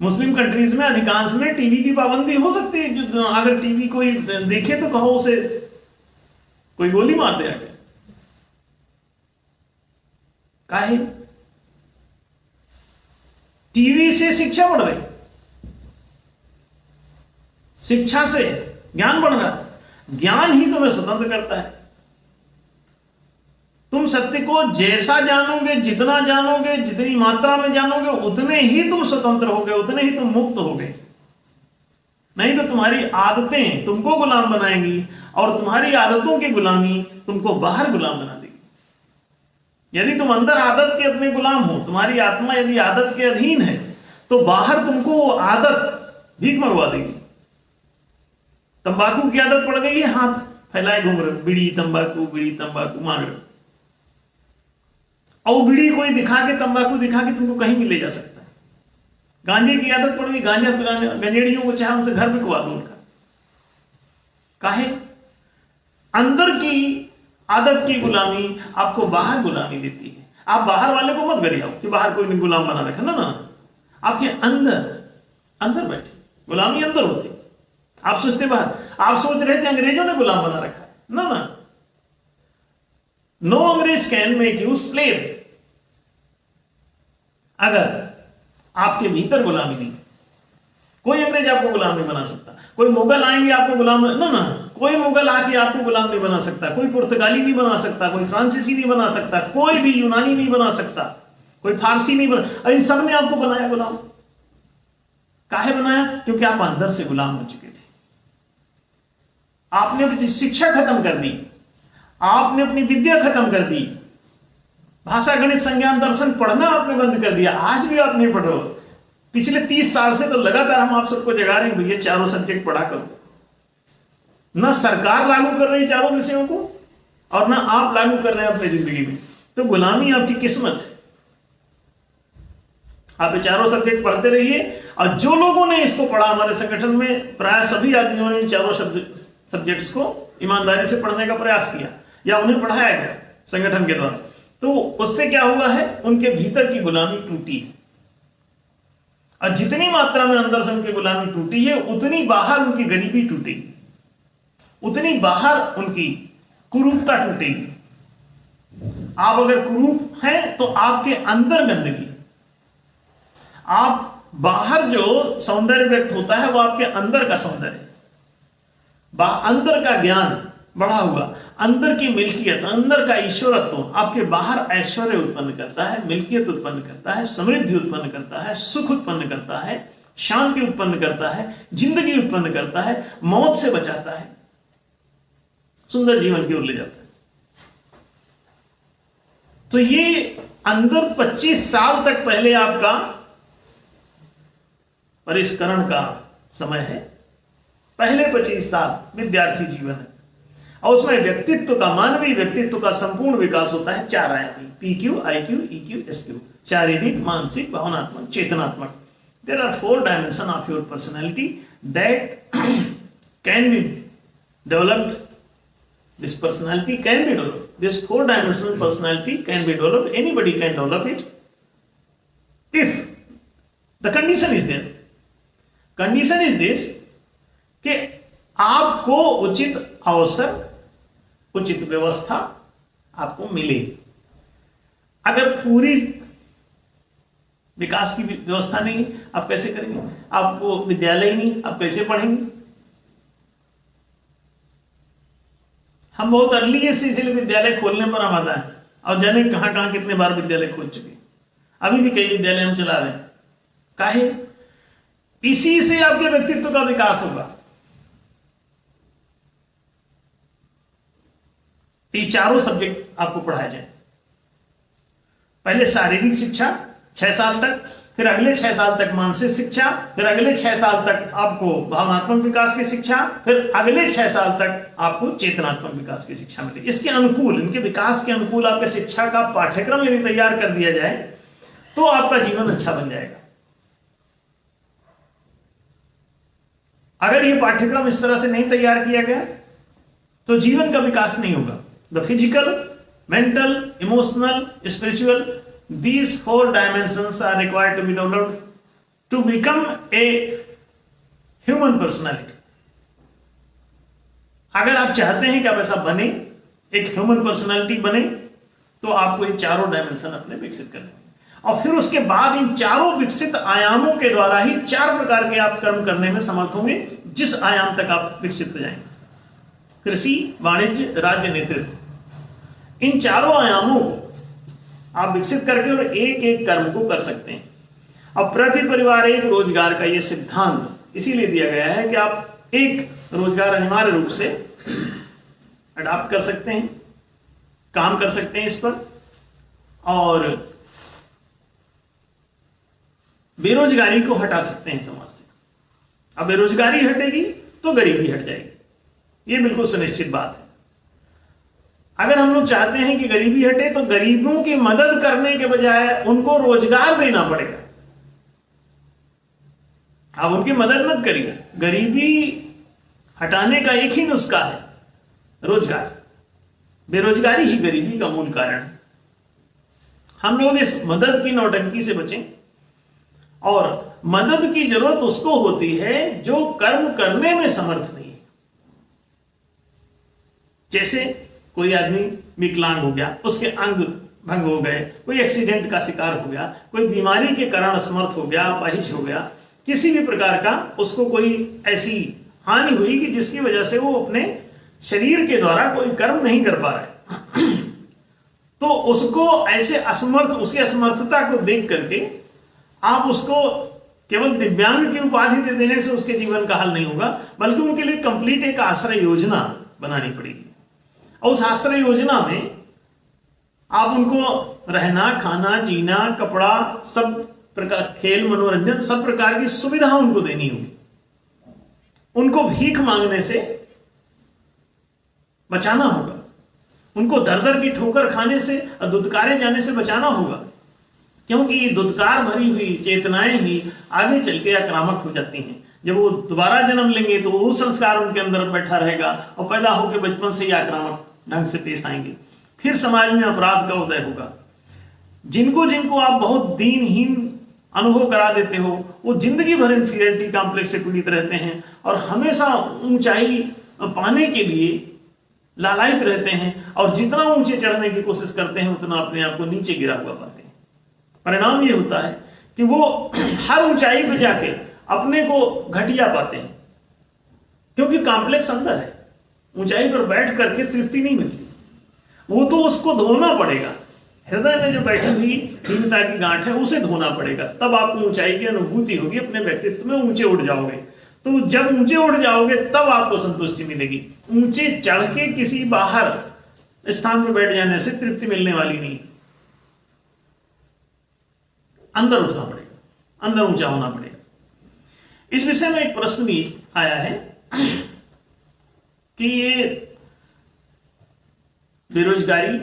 [SPEAKER 1] मुस्लिम कंट्रीज में अधिकांश में टीवी की पाबंदी हो सकती है। जो अगर टीवी कोई देखे तो कहो उसे कोई गोली मार दे आके। काहे? टीवी से शिक्षा बढ़ रही, शिक्षा से ज्ञान बढ़ रहा है। ज्ञान ही तुम्हें स्वतंत्र करता है। तुम सत्य को जैसा जानोगे, जितना जानोगे, जितनी मात्रा में जानोगे, उतने ही तुम स्वतंत्र होगे, उतने ही तुम मुक्त होगे। नहीं तो तुम्हारी आदतें तुमको गुलाम बनाएंगी और तुम्हारी आदतों की गुलामी तुमको बाहर गुलाम बना देगी। यदि तुम अंदर आदत के अपने गुलाम हो, तुम्हारी आत्मा यदि आदत के अधीन है, तो बाहर तुमको आदत भीख मंगवा देगी। तंबाकू की आदत पड़ गई है, हाथ फैलाए घूम रहे, बीड़ी तंबाकू मांग रहे, और बीड़ी कोई दिखा के, तंबाकू दिखा के तुमको कहीं भी ले जा सकता है। गांजे की आदत पड़ गई, गांजा पिलाने, गंजेड़ियों को चाहे उनसे घर भी खुआ दो उनका। काहे? अंदर की आदत की गुलामी आपको बाहर गुलामी देती है। आप बाहर वाले को मत गरियाओ कि बाहर कोई गुलाम बना रखा, ना ना, आपके अंदर बैठे गुलामी अंदर होती। आप सोचते बाहर, आप सोच रहे थे अंग्रेजों ने गुलाम बना रखा है, ना ना। नो अंग्रेज कैन मेक यू स्लेव। अगर आपके भीतर गुलामी नहीं, कोई अंग्रेज आपको गुलाम नहीं बना सकता। कोई मुगल आएंगे आपको गुलाम, ना ना, कोई मुगल आके आपको गुलाम नहीं बना सकता। कोई पुर्तगाली नहीं बना सकता, कोई फ्रांसीसी नहीं बना सकता, कोई भी यूनानी नहीं बना सकता, कोई फारसी नहीं बना। इन सब ने आपको बनाया गुलाम। काहे बनाया? क्योंकि आप अंदर से गुलाम हो चुके थे। आपने अपनी शिक्षा खत्म कर दी, आपने अपनी विद्या खत्म कर दी, भाषा गणित संज्ञान दर्शन पढ़ना आपने बंद कर दिया। आज भी आप नहीं पढ़ रहे हो। पिछले 30 साल से तो लगातार हम आप सबको जगा रहे हैं, भैया चारों सब्जेक्ट पढ़ा करो। ना सरकार लागू कर रही चारों विषयों को और ना आप लागू कर रहे हैं अपनी जिंदगी में। तो गुलामी आपकी किस्मत है। आप ये चारों सब्जेक्ट पढ़ते रहिए। और जो लोगों ने इसको पढ़ा, हमारे संगठन में प्राय सभी आदमियों ने इन चारों सब्जेक्ट्स को ईमानदारी से पढ़ने का प्रयास किया या उन्हें पढ़ाया गया संगठन के द्वारा। तो उससे क्या हुआ है? उनके भीतर की गुलामी टूटी है। और जितनी मात्रा में अंदर से उनकी गुलामी टूटी है, उतनी बाहर उनकी गरीबी टूटेगी, उतनी बाहर उनकी कुरूपता टूटेगी। आप अगर कुरूप हैं तो आपके अंदर गंदगी, आप बाहर जो सौंदर्य व्यक्त होता है वो आपके अंदर का सौंदर्य, अंदर का ज्ञान बढ़ा हुआ, अंदर की मिल्कियत, अंदर का ईश्वरत्व आपके बाहर ऐश्वर्य उत्पन्न करता है, मिल्कियत उत्पन्न करता है, समृद्धि उत्पन्न करता है, सुख उत्पन्न करता है, शांति उत्पन्न करता है, जिंदगी उत्पन्न करता है, मौत से बचाता है, सुंदर जीवन की ओर ले जाता है। तो ये अंदर 25 साल तक पहले आपका परिष्करण का समय है। पहले 25 साल विद्यार्थी जीवन है और उसमें व्यक्तित्व का, मानवीय व्यक्तित्व का संपूर्ण विकास होता है 4 आयामी, PQ, IQ, EQ, SQ, शारीरिक, मानसिक, भावनात्मक, चेतनात्मक। There are 4 dimensions of your personality that can be developed. This personality can be developed. This 4-dimensional personality can be developed. Anybody can develop it if the condition is there. Condition is this कि आपको उचित अवसर, उचित व्यवस्था आपको मिले। अगर पूरी विकास की व्यवस्था नहीं, आप कैसे करेंगे? आपको विद्यालय नहीं, आप कैसे पढ़ेंगे? हम बहुत अर्ली है, इसलिए विद्यालय खोलने पर हम आता है और जाने कहां कहां कितने बार विद्यालय खोल चुके। अभी भी कई विद्यालय हम चला रहे हैं। काहे? इसी से आपके व्यक्तित्व का विकास होगा। ये चारों सब्जेक्ट आपको पढ़ाए जाए। पहले शारीरिक शिक्षा 6 साल तक, फिर अगले 6 साल तक मानसिक शिक्षा, फिर अगले 6 साल तक आपको भावनात्मक विकास की शिक्षा, फिर अगले 6 साल तक आपको चेतनात्मक विकास की शिक्षा मिलेगी। इसके अनुकूल, इनके विकास के अनुकूल आपके शिक्षा का पाठ्यक्रम यदि तैयार कर दिया जाए तो आपका जीवन अच्छा बन जाएगा। अगर ये पाठ्यक्रम इस तरह से नहीं तैयार किया गया तो जीवन का विकास नहीं होगा। The physical, mental, emotional, spiritual, these 4 dimensions are required to be developed to become a human personality। अगर आप चाहते हैं कि आप ऐसा बने, एक ह्यूमन पर्सनालिटी बने, तो आपको ये चारों डायमेंशन अपने विकसित करने हैं। और फिर उसके बाद इन चारों विकसित आयामों के द्वारा ही 4 प्रकार के आप कर्म करने में समर्थ होंगे, जिस आयाम तक आप विकसित हो जाएंगे। कृषि, वाणिज्य, राज्य, नेतृत्व, इन चारों आयामों को आप विकसित करके और एक एक कर्म को कर सकते हैं। अब प्रति परिवार एक रोजगार का यह सिद्धांत इसीलिए दिया गया है कि आप एक रोजगार अनिवार्य रूप से अडॉप्ट कर सकते हैं, काम कर सकते हैं इस पर, और बेरोजगारी को हटा सकते हैं समाज से। अब बेरोजगारी हटेगी तो गरीबी हट जाएगी, ये बिल्कुल सुनिश्चित बात है। अगर हम लोग चाहते हैं कि गरीबी हटे तो गरीबों की मदद करने के बजाय उनको रोजगार देना पड़ेगा। आप उनकी मदद मत करिए, गरीबी हटाने का एक ही नुस्खा है, रोजगार। बेरोजगारी ही गरीबी का मूल कारण है। हम लोग इस मदद की नौटंकी से बचें, और मदद की जरूरत उसको होती है जो कर्म करने में समर्थ नहीं है। जैसे कोई आदमी विकलांग हो गया, उसके अंग भंग हो गए, कोई एक्सीडेंट का शिकार हो गया, कोई बीमारी के कारण असमर्थ हो गया, अपाहिज हो गया, किसी भी प्रकार का उसको कोई ऐसी हानि हुई कि जिसकी वजह से वो अपने शरीर के द्वारा कोई कर्म नहीं कर पा रहे, तो उसको ऐसे असमर्थ, उसकी असमर्थता को देख करके आप उसको केवल दिव्यांग की उपाधि दे देने से उसके जीवन का हल नहीं होगा, बल्कि उनके लिए कंप्लीट एक आश्रय योजना बनानी पड़ेगी। और उस आश्रय योजना में आप उनको रहना, खाना, जीना, कपड़ा, सब प्रकार, खेल, मनोरंजन, सब प्रकार की सुविधा उनको देनी होगी। उनको भीख मांगने से बचाना होगा, उनको दर दर की ठोकर खाने से और दुत्कारे जाने से बचाना होगा, क्योंकि ये दुत्कार भरी हुई चेतनाएं ही आगे चल के आक्रामक हो जाती हैं। जब वो दोबारा जन्म लेंगे तो वो संस्कार उनके अंदर बैठा रहेगा और पैदा होकर बचपन से ही आक्रामक ढंग से पेश आएंगे। फिर समाज में अपराध का उदय होगा। जिनको जिनको आप बहुत दीनहीन अनुभव करा देते हो, वो जिंदगी भर इंफीरियरिटी कॉम्प्लेक्स से पीड़ित रहते हैं और हमेशा ऊंचाई पाने के लिए लालायित रहते हैं, और जितना ऊंचे चढ़ने की कोशिश करते हैं उतना अपने आप को नीचे गिरा हुआ पाते हैं। परिणाम ये होता है कि वो हर ऊंचाई पे जाके अपने को घटिया पाते हैं, क्योंकि कॉम्प्लेक्स अंदर है। ऊंचाई पर बैठ करके तृप्ति नहीं मिलती, वो तो उसको धोना पड़ेगा। हृदय में जो बैठी हुई हीनता की गांठ है उसे धोना पड़ेगा, तब आपको ऊंचाई की अनुभूति होगी, अपने व्यक्तित्व में ऊंचे उठ जाओगे। तो जब ऊंचे उठ जाओगे तब आपको संतुष्टि मिलेगी। ऊंचे चढ़ के किसी बाहर स्थान पर बैठ जाने से तृप्ति मिलने वाली नहीं, अंदर उठना पड़ेगा, अंदर ऊंचा होना पड़ेगा। इस विषय में एक प्रश्न भी आया है कि ये बेरोजगारी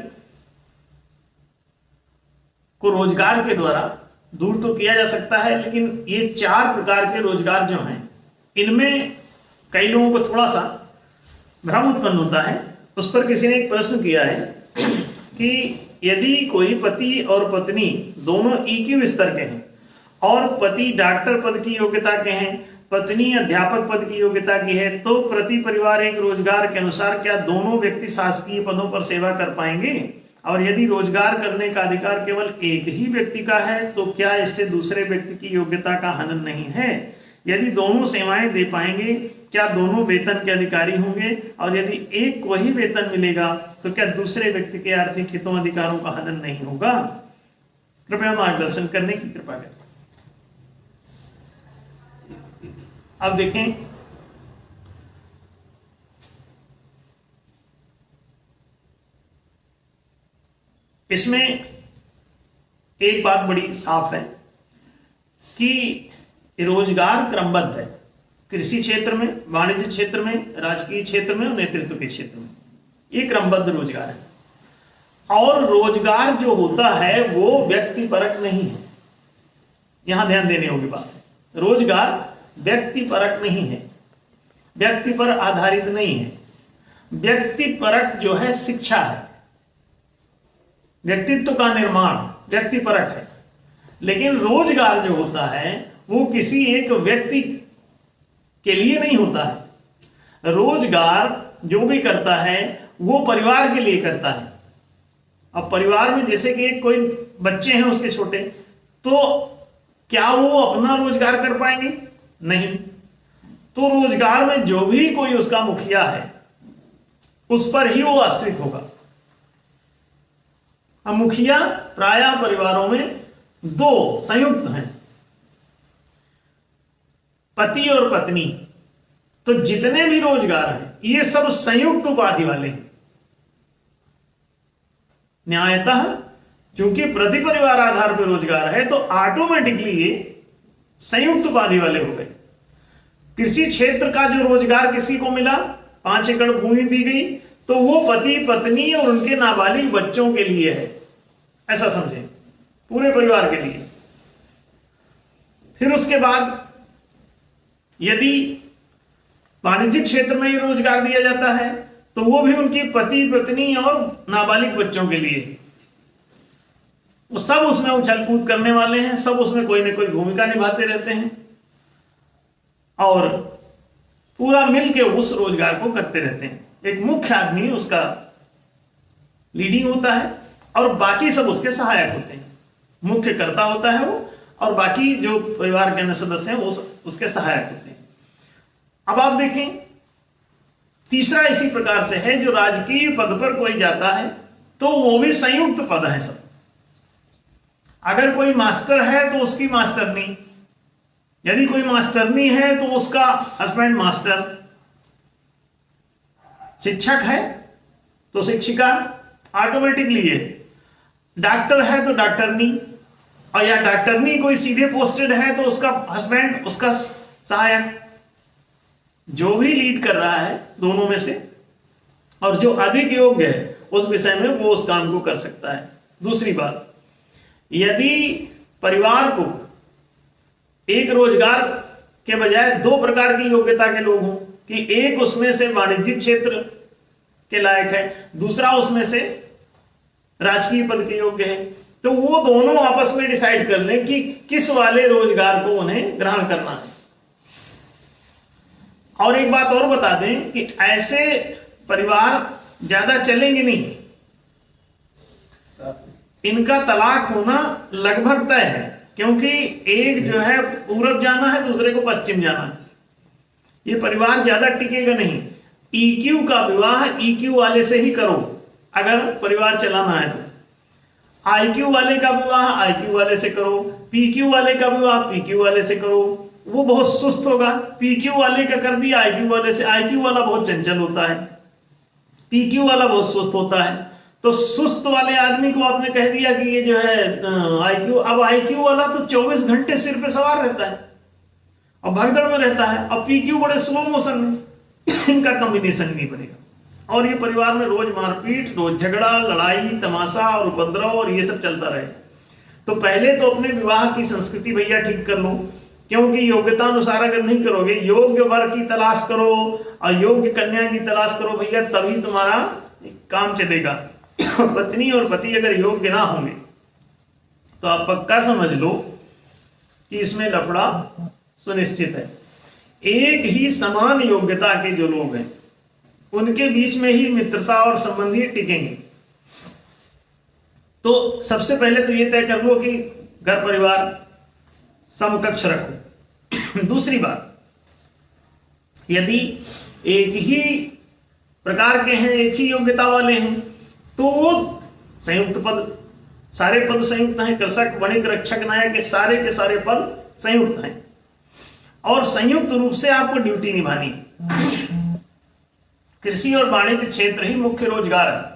[SPEAKER 1] को रोजगार के द्वारा दूर तो किया जा सकता है, लेकिन ये 4 प्रकार के रोजगार जो हैं, इनमें कई लोगों को थोड़ा सा भ्रम उत्पन्न होता है। उस पर किसी ने एक प्रश्न किया है कि यदि कोई पति और पत्नी दोनों EQ स्तर के हैं, और पति डॉक्टर पद की योग्यता के हैं, पत्नी अध्यापक पद की योग्यता की है, तो प्रति परिवार एक रोजगार के अनुसार क्या दोनों व्यक्ति शासकीय पदों पर सेवा कर पाएंगे? और यदि रोजगार करने का अधिकार केवल एक ही व्यक्ति का है तो क्या इससे दूसरे व्यक्ति की योग्यता का हनन नहीं है? यदि दोनों सेवाएं दे पाएंगे क्या दोनों वेतन के अधिकारी होंगे? और यदि एक को ही वेतन मिलेगा तो क्या दूसरे व्यक्ति के आर्थिक हितों अधिकारों का हनन नहीं होगा? कृपया मार्गदर्शन करने की कृपा करें। अब देखें, इसमें एक बात बड़ी साफ है कि रोजगार क्रमबद्ध है। कृषि क्षेत्र में, वाणिज्य क्षेत्र में, राजकीय क्षेत्र में और नेतृत्व के क्षेत्र में, ये क्रमबद्ध रोजगार है। और रोजगार जो होता है वो व्यक्तिपरक नहीं है, यहां ध्यान देने योग्य बात है। रोजगार व्यक्तिपरक नहीं है। व्यक्ति पर आधारित नहीं है। व्यक्तिपरक जो है शिक्षा है, व्यक्तित्व का निर्माण व्यक्तिपरक है। लेकिन रोजगार जो होता है वो किसी एक व्यक्ति के लिए नहीं होता है। रोजगार जो भी करता है वो परिवार के लिए करता है। अब परिवार में जैसे कि कोई बच्चे हैं उसके छोटे, तो क्या वो अपना रोजगार कर पाएंगे? नहीं। तो रोजगार में जो भी कोई उसका मुखिया है उस पर ही वो आश्रित होगा। अब मुखिया प्रायः परिवारों में दो संयुक्त हैं, पति और पत्नी। तो जितने भी रोजगार हैं ये सब संयुक्त उपाधि वाले हैं। न्यायतः क्योंकि प्रति परिवार आधार पर रोजगार है तो ऑटोमेटिकली ये संयुक्त उपाधि वाले हो गए। कृषि क्षेत्र का जो रोजगार किसी को मिला, 5 एकड़ भूमि दी गई, तो वो पति पत्नी और उनके नाबालिग बच्चों के लिए है, ऐसा समझें, पूरे परिवार के लिए। फिर उसके बाद यदि वाणिज्यिक क्षेत्र में ये रोजगार दिया जाता है तो वो भी उनकी पति पत्नी और नाबालिग बच्चों के लिए। वो सब उसमें उछल कूद करने वाले हैं, सब उसमें कोई ना कोई भूमिका निभाते रहते हैं और पूरा मिलके उस रोजगार को करते रहते हैं। एक मुख्य आदमी उसका लीडिंग होता है और बाकी सब उसके सहायक होते हैं। मुख्य कर्ता होता है वो और बाकी जो परिवार के अन्य सदस्य हैं वो उसके सहायक होते हैं। अब आप देखें, तीसरा इसी प्रकार से है, जो राजकीय पद पर कोई जाता है तो वो भी संयुक्त पद है सब। अगर कोई मास्टर है तो उसकी मास्टरनी, यदि कोई मास्टरनी है तो उसका हस्बैंड मास्टर, शिक्षक है तो शिक्षिका ऑटोमेटिकली है, डॉक्टर है तो डॉक्टरनी, और या डॉक्टरनी कोई सीधे पोस्टेड है तो उसका हस्बैंड उसका सहायक। जो भी लीड कर रहा है दोनों में से और जो अधिक योग्य है उस विषय में वो उस काम को कर सकता है। दूसरी बात, यदि परिवार को एक रोजगार के बजाय 2 प्रकार की योग्यता के लोग हों, कि एक उसमें से वाणिज्यिक क्षेत्र के लायक है, दूसरा उसमें से राजकीय पद के योग्य है, तो वो दोनों आपस में डिसाइड कर लें कि किस वाले रोजगार को उन्हें ग्रहण करना है। और एक बात और बता दें कि ऐसे परिवार ज्यादा चलेंगे नहीं, इनका तलाक होना लगभग तय है, क्योंकि एक जो है पूरब जाना है, दूसरे को पश्चिम जाना है। ये परिवार ज्यादा टिकेगा नहीं। ईक्यू का विवाह ईक्यू वाले से ही करो अगर परिवार चलाना है तो। आईक्यू वाले का विवाह आईक्यू वाले से करो, पीक्यू वाले का विवाह पीक्यू वाले से करो, वो बहुत सुस्त होगा। पीक्यू वाले का कर दिया आईक्यू वाले से, आईक्यू वाला बहुत चंचल होता है, पीक्यू वाला बहुत सुस्त होता है। तो सुस्त वाले आदमी को आपने कह दिया कि ये जो है आईक्यू, अब आईक्यू वाला तो 24 घंटे सिर पे सवार रहता है और भगदड़ में रहता है, अब पीक्यू बड़े स्लो मोशन में, इनका कॉम्बिनेशन नहीं बनेगा और ये परिवार में रोज मारपीट, रोज झगड़ा, लड़ाई, तमाशा और उपद्रव और ये सब चलता रहे। तो पहले तो अपने विवाह की संस्कृति भैया ठीक कर लो, क्योंकि योग्यता अनुसार अगर नहीं करोगे, योग्य वर की तलाश करो और योग्य कन्या की तलाश करो भैया, तभी तुम्हारा काम चलेगा। पत्नी और पति अगर योग्य ना होंगे तो आप पक्का समझ लो कि इसमें लफड़ा सुनिश्चित है। एक ही समान योग्यता के जो लोग हैं उनके बीच में ही मित्रता और संबंधी टिकेंगे। तो सबसे पहले तो ये तय कर लो कि घर परिवार समकक्ष रखो। दूसरी बात, यदि एक ही प्रकार के हैं, एक ही योग्यता वाले हैं, तो वो संयुक्त पद, सारे पद संयुक्त हैं। कृषक, वणिक, रक्षक, नायक, के सारे पद संयुक्त हैं और संयुक्त रूप से आपको ड्यूटी निभानी है। कृषि और वाणिज्य क्षेत्र ही मुख्य रोजगार है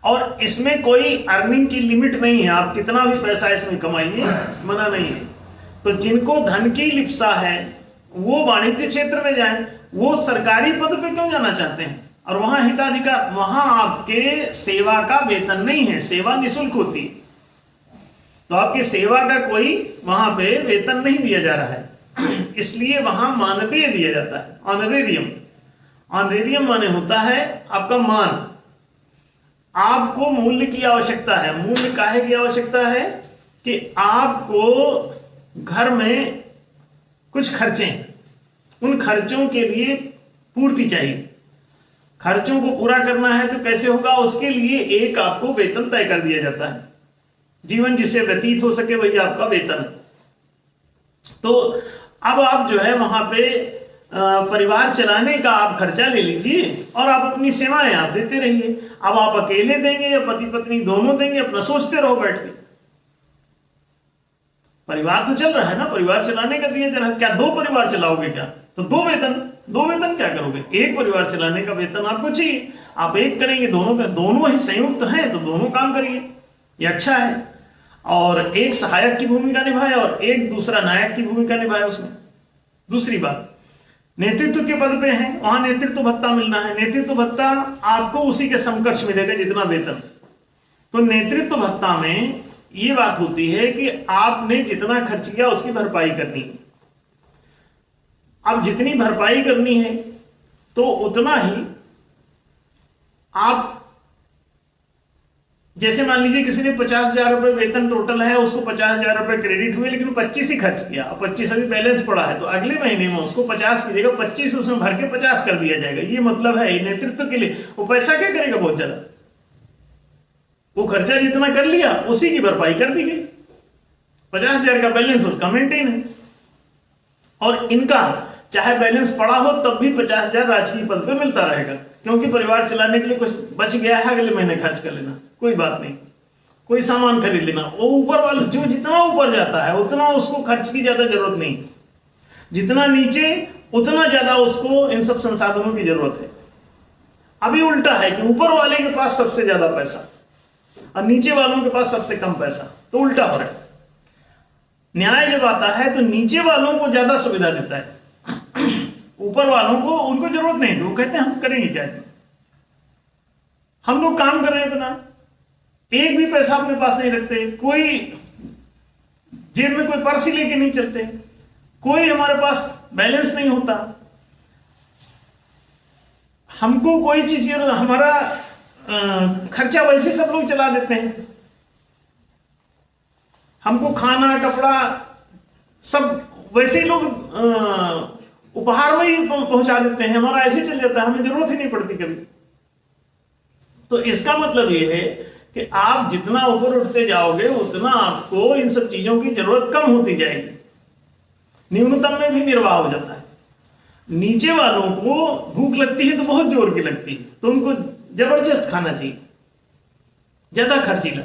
[SPEAKER 1] और इसमें कोई अर्निंग की लिमिट नहीं है, आप कितना भी पैसा इसमें कमाइए, मना नहीं है। तो जिनको धन की लिप्सा है वो वाणिज्य क्षेत्र में जाएं, वो सरकारी पद पे क्यों जाना चाहते हैं? और वहां हिताधिकार, वहां आपके सेवा का वेतन नहीं है, सेवा निःशुल्क होती है, तो आपकी सेवा का कोई वहां पे वेतन नहीं दिया जा रहा है। इसलिए वहां मानदेय दिया जाता है, ऑनरेरियम। ऑनरेरियम माने होता है आपका मान। आपको मूल्य की आवश्यकता है। मूल्य काहे की आवश्यकता है कि आपको घर में कुछ खर्चे, उन खर्चों के लिए पूर्ति चाहिए। खर्चों को पूरा करना है तो कैसे होगा, उसके लिए एक आपको वेतन तय कर दिया जाता है। जीवन जिससे व्यतीत हो सके वही आपका वेतन। तो अब आप जो है वहां पे परिवार चलाने का आप खर्चा ले लीजिए और आप अपनी सेवाएं आप देते रहिए। अब आप अकेले देंगे या पति पत्नी दोनों देंगे, अपना सोचते रहो बैठ के। परिवार तो चल रहा है ना, परिवार चलाने का दिया जा रहा है। क्या 2 परिवार चलाओगे क्या? तो 2 वेतन क्या करोगे? 1 परिवार चलाने का वेतन आपको चाहिए। आप 1 करेंगे, दोनों ही संयुक्त हैं तो दोनों काम करिए, ये अच्छा है। और एक सहायक की भूमिका निभाए और एक दूसरा नायक की भूमिका निभाए उसमें। दूसरी बात, नेतृत्व के पद पे हैं, वहां नेतृत्व भत्ता मिलना है। नेतृत्व भत्ता आपको उसी के समकक्ष मिलेगा जितना वेतन। तो नेतृत्व भत्ता में ये बात होती है कि आपने जितना खर्च किया उसकी भरपाई करनी है। अब जितनी भरपाई करनी है तो उतना ही आप, जैसे मान लीजिए किसी ने 50,000 रुपए वेतन टोटल है, उसको 50,000 रुपए क्रेडिट हुए, लेकिन 25 ही खर्च किया, 25 अभी बैलेंस पड़ा है, तो अगले महीने में उसको 50 की जगह 25 उसमें भर के 50 कर दिया जाएगा। ये मतलब है नेतृत्व के लिए। वो पैसा क्या करेगा बहुत ज्यादा, वो खर्चा जितना कर लिया उसी की भरपाई कर दी गई। 50,000 का बैलेंस उसका मेंटेन है। और इनका चाहे बैलेंस पड़ा हो तब भी 50,000 राजकीय पद पे मिलता रहेगा, क्योंकि परिवार चलाने के लिए कुछ बच गया है, अगले महीने खर्च कर लेना, कोई बात नहीं। कोई सामान खरीद लेना, वो ऊपर वाला जो जितना ऊपर जाता है उतना उसको खर्च की ज्यादा जरूरत नहीं, जितना नीचे उतना ज्यादा उसको इन सब संसाधनों की जरूरत है। अभी उल्टा है कि ऊपर वाले के पास सबसे ज्यादा पैसा और नीचे वालों के पास सबसे कम पैसा, तो उल्टा हो रहा है। न्याय जब आता है तो नीचे वालों को ज्यादा सुविधा देता है, ऊपर वालों को उनको जरूरत नहीं थी। वो कहते हैं हम करेंगे क्या, हम लोग काम कर रहे हैं इतना, एक भी पैसा अपने पास नहीं रखते, कोई जेब में कोई पर्स ही लेके नहीं चलते, कोई हमारे पास बैलेंस नहीं होता, हमको कोई चीज हमारा खर्चा वैसे सब लोग चला देते हैं, हमको खाना कपड़ा सब वैसे ही लोग उपहार में ही पहुंचा देते हैं, हमारा ऐसे चल जाता है, हमें जरूरत ही नहीं पड़ती कभी। तो इसका मतलब यह है कि आप जितना ऊपर उठते जाओगे उतना आपको इन सब चीजों की जरूरत कम होती जाएगी, न्यूनतम में भी निर्वाह हो जाता है। नीचे वालों को भूख लगती है तो बहुत जोर की लगती है, तो उनको जबरदस्त खाना चाहिए, ज्यादा खर्चीला,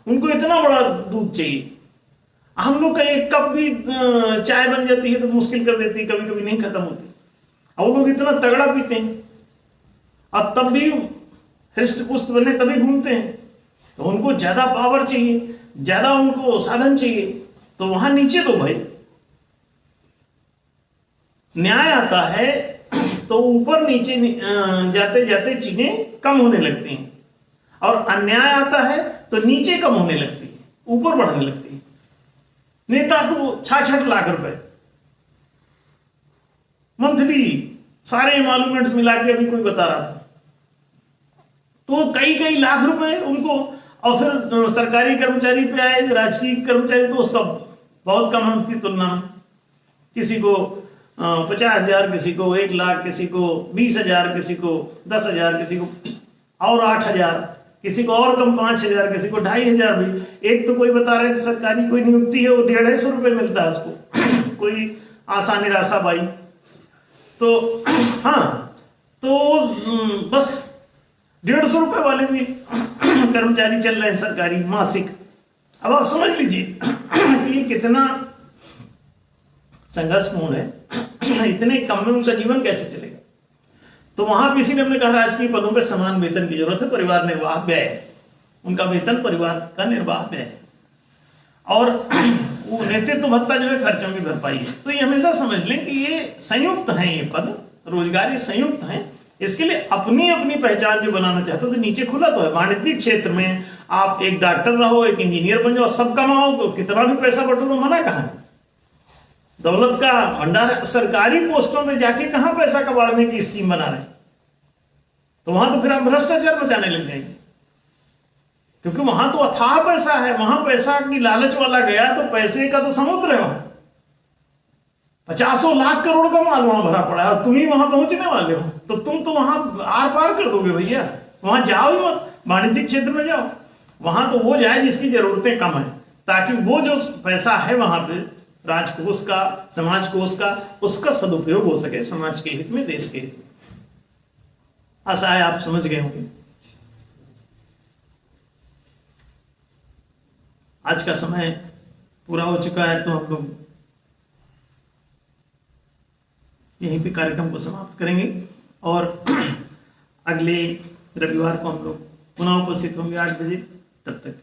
[SPEAKER 1] उनको इतना बड़ा दूध चाहिए। हम लोग का एक कप भी चाय बन जाती है तो मुश्किल कर देती है, कभी कभी नहीं खत्म होती, और वो लोग इतना तगड़ा पीते हैं और तब भी हृष्ट पुष्ट बने तभी घूमते हैं, तो उनको ज्यादा पावर चाहिए, ज्यादा उनको साधन चाहिए, तो वहां नीचे दो भाई। न्याय आता है तो ऊपर नीचे जाते जाते चीजें कम होने लगती हैं, और अन्याय आता है तो नीचे कम होने लगती है, ऊपर बढ़ने लगती है। नेता को 66 लाख रुपए मंथली, सारे एमॉल्यूमेंट्स मिला के अभी कोई बता रहा था, तो कई लाख रुपए उनको। और फिर सरकारी कर्मचारी पे आए, राजकीय कर्मचारी, तो उसका बहुत कम है उसकी तुलना में। किसी को 50,000, किसी को 1 लाख, किसी को 20,000, किसी को 10,000, किसी को और 8,000, किसी को और कम 5,000, किसी को 2,500 भी। एक तो कोई बता रहे थे सरकारी कोई नियुक्ति है वो 150 रुपए मिलता है उसको कोई आशा निराशा बाई। तो हाँ, तो बस 150 रुपए वाले भी कर्मचारी चल रहे हैं सरकारी मासिक। अब आप समझ लीजिए कि ये कितना संघर्षपूर्ण है, इतने कम में उनका जीवन कैसे चलेगा। तो वहां किसी ने अपने कहा राजकीय पदों पर समान वेतन की जरूरत है, परिवार निर्वाह व्यय, उनका वेतन परिवार का निर्वाह व्यय, और वो नेतृत्व भत्ता जो है खर्चों की भरपाई है। तो ये हमेशा समझ लें कि ये संयुक्त हैं, ये पद रोजगार ये संयुक्त हैं। इसके लिए अपनी अपनी पहचान जो बनाना चाहते हो तो नीचे खुला तो है। वाणिज्यिक क्षेत्र में आप एक डॉक्टर रहो, एक इंजीनियर बन जाओ, सब कमाओ, तो कितना भी पैसा बटोरो, मना कहां है। दौलत का भंडार सरकारी पोस्टों में जाके कहां पैसा कबाड़ने की स्कीम बना रहे हैं? तो वहां तो फिर आप भ्रष्टाचार मचाने लग जाएंगे, क्योंकि वहां तो अथाह पैसा है। वहां पैसा की लालच वाला गया तो पैसे का तो समुद्र है। वहां 50 लाख करोड़ का माल वहां भरा पड़ा है और तुम ही वहां पहुंचने वाले हो, तो तुम तो वहां आर पार कर दोगे भैया। वहां जाओ ही मत, वाणिज्यिक क्षेत्र में जाओ। वहां तो वो जाए जिसकी जरूरतें कम है, ताकि वो जो पैसा है वहां पे राजकोष का, समाज कोष का, उसका सदुपयोग हो सके समाज के हित में, देश के हित में। आशा है आप समझ गए होंगे। आज का समय पूरा हो चुका है, तो हम लोग यहीं पे कार्यक्रम को समाप्त करेंगे और अगले रविवार को हम लोग पुनः उपस्थित होंगे 8 बजे। तब तक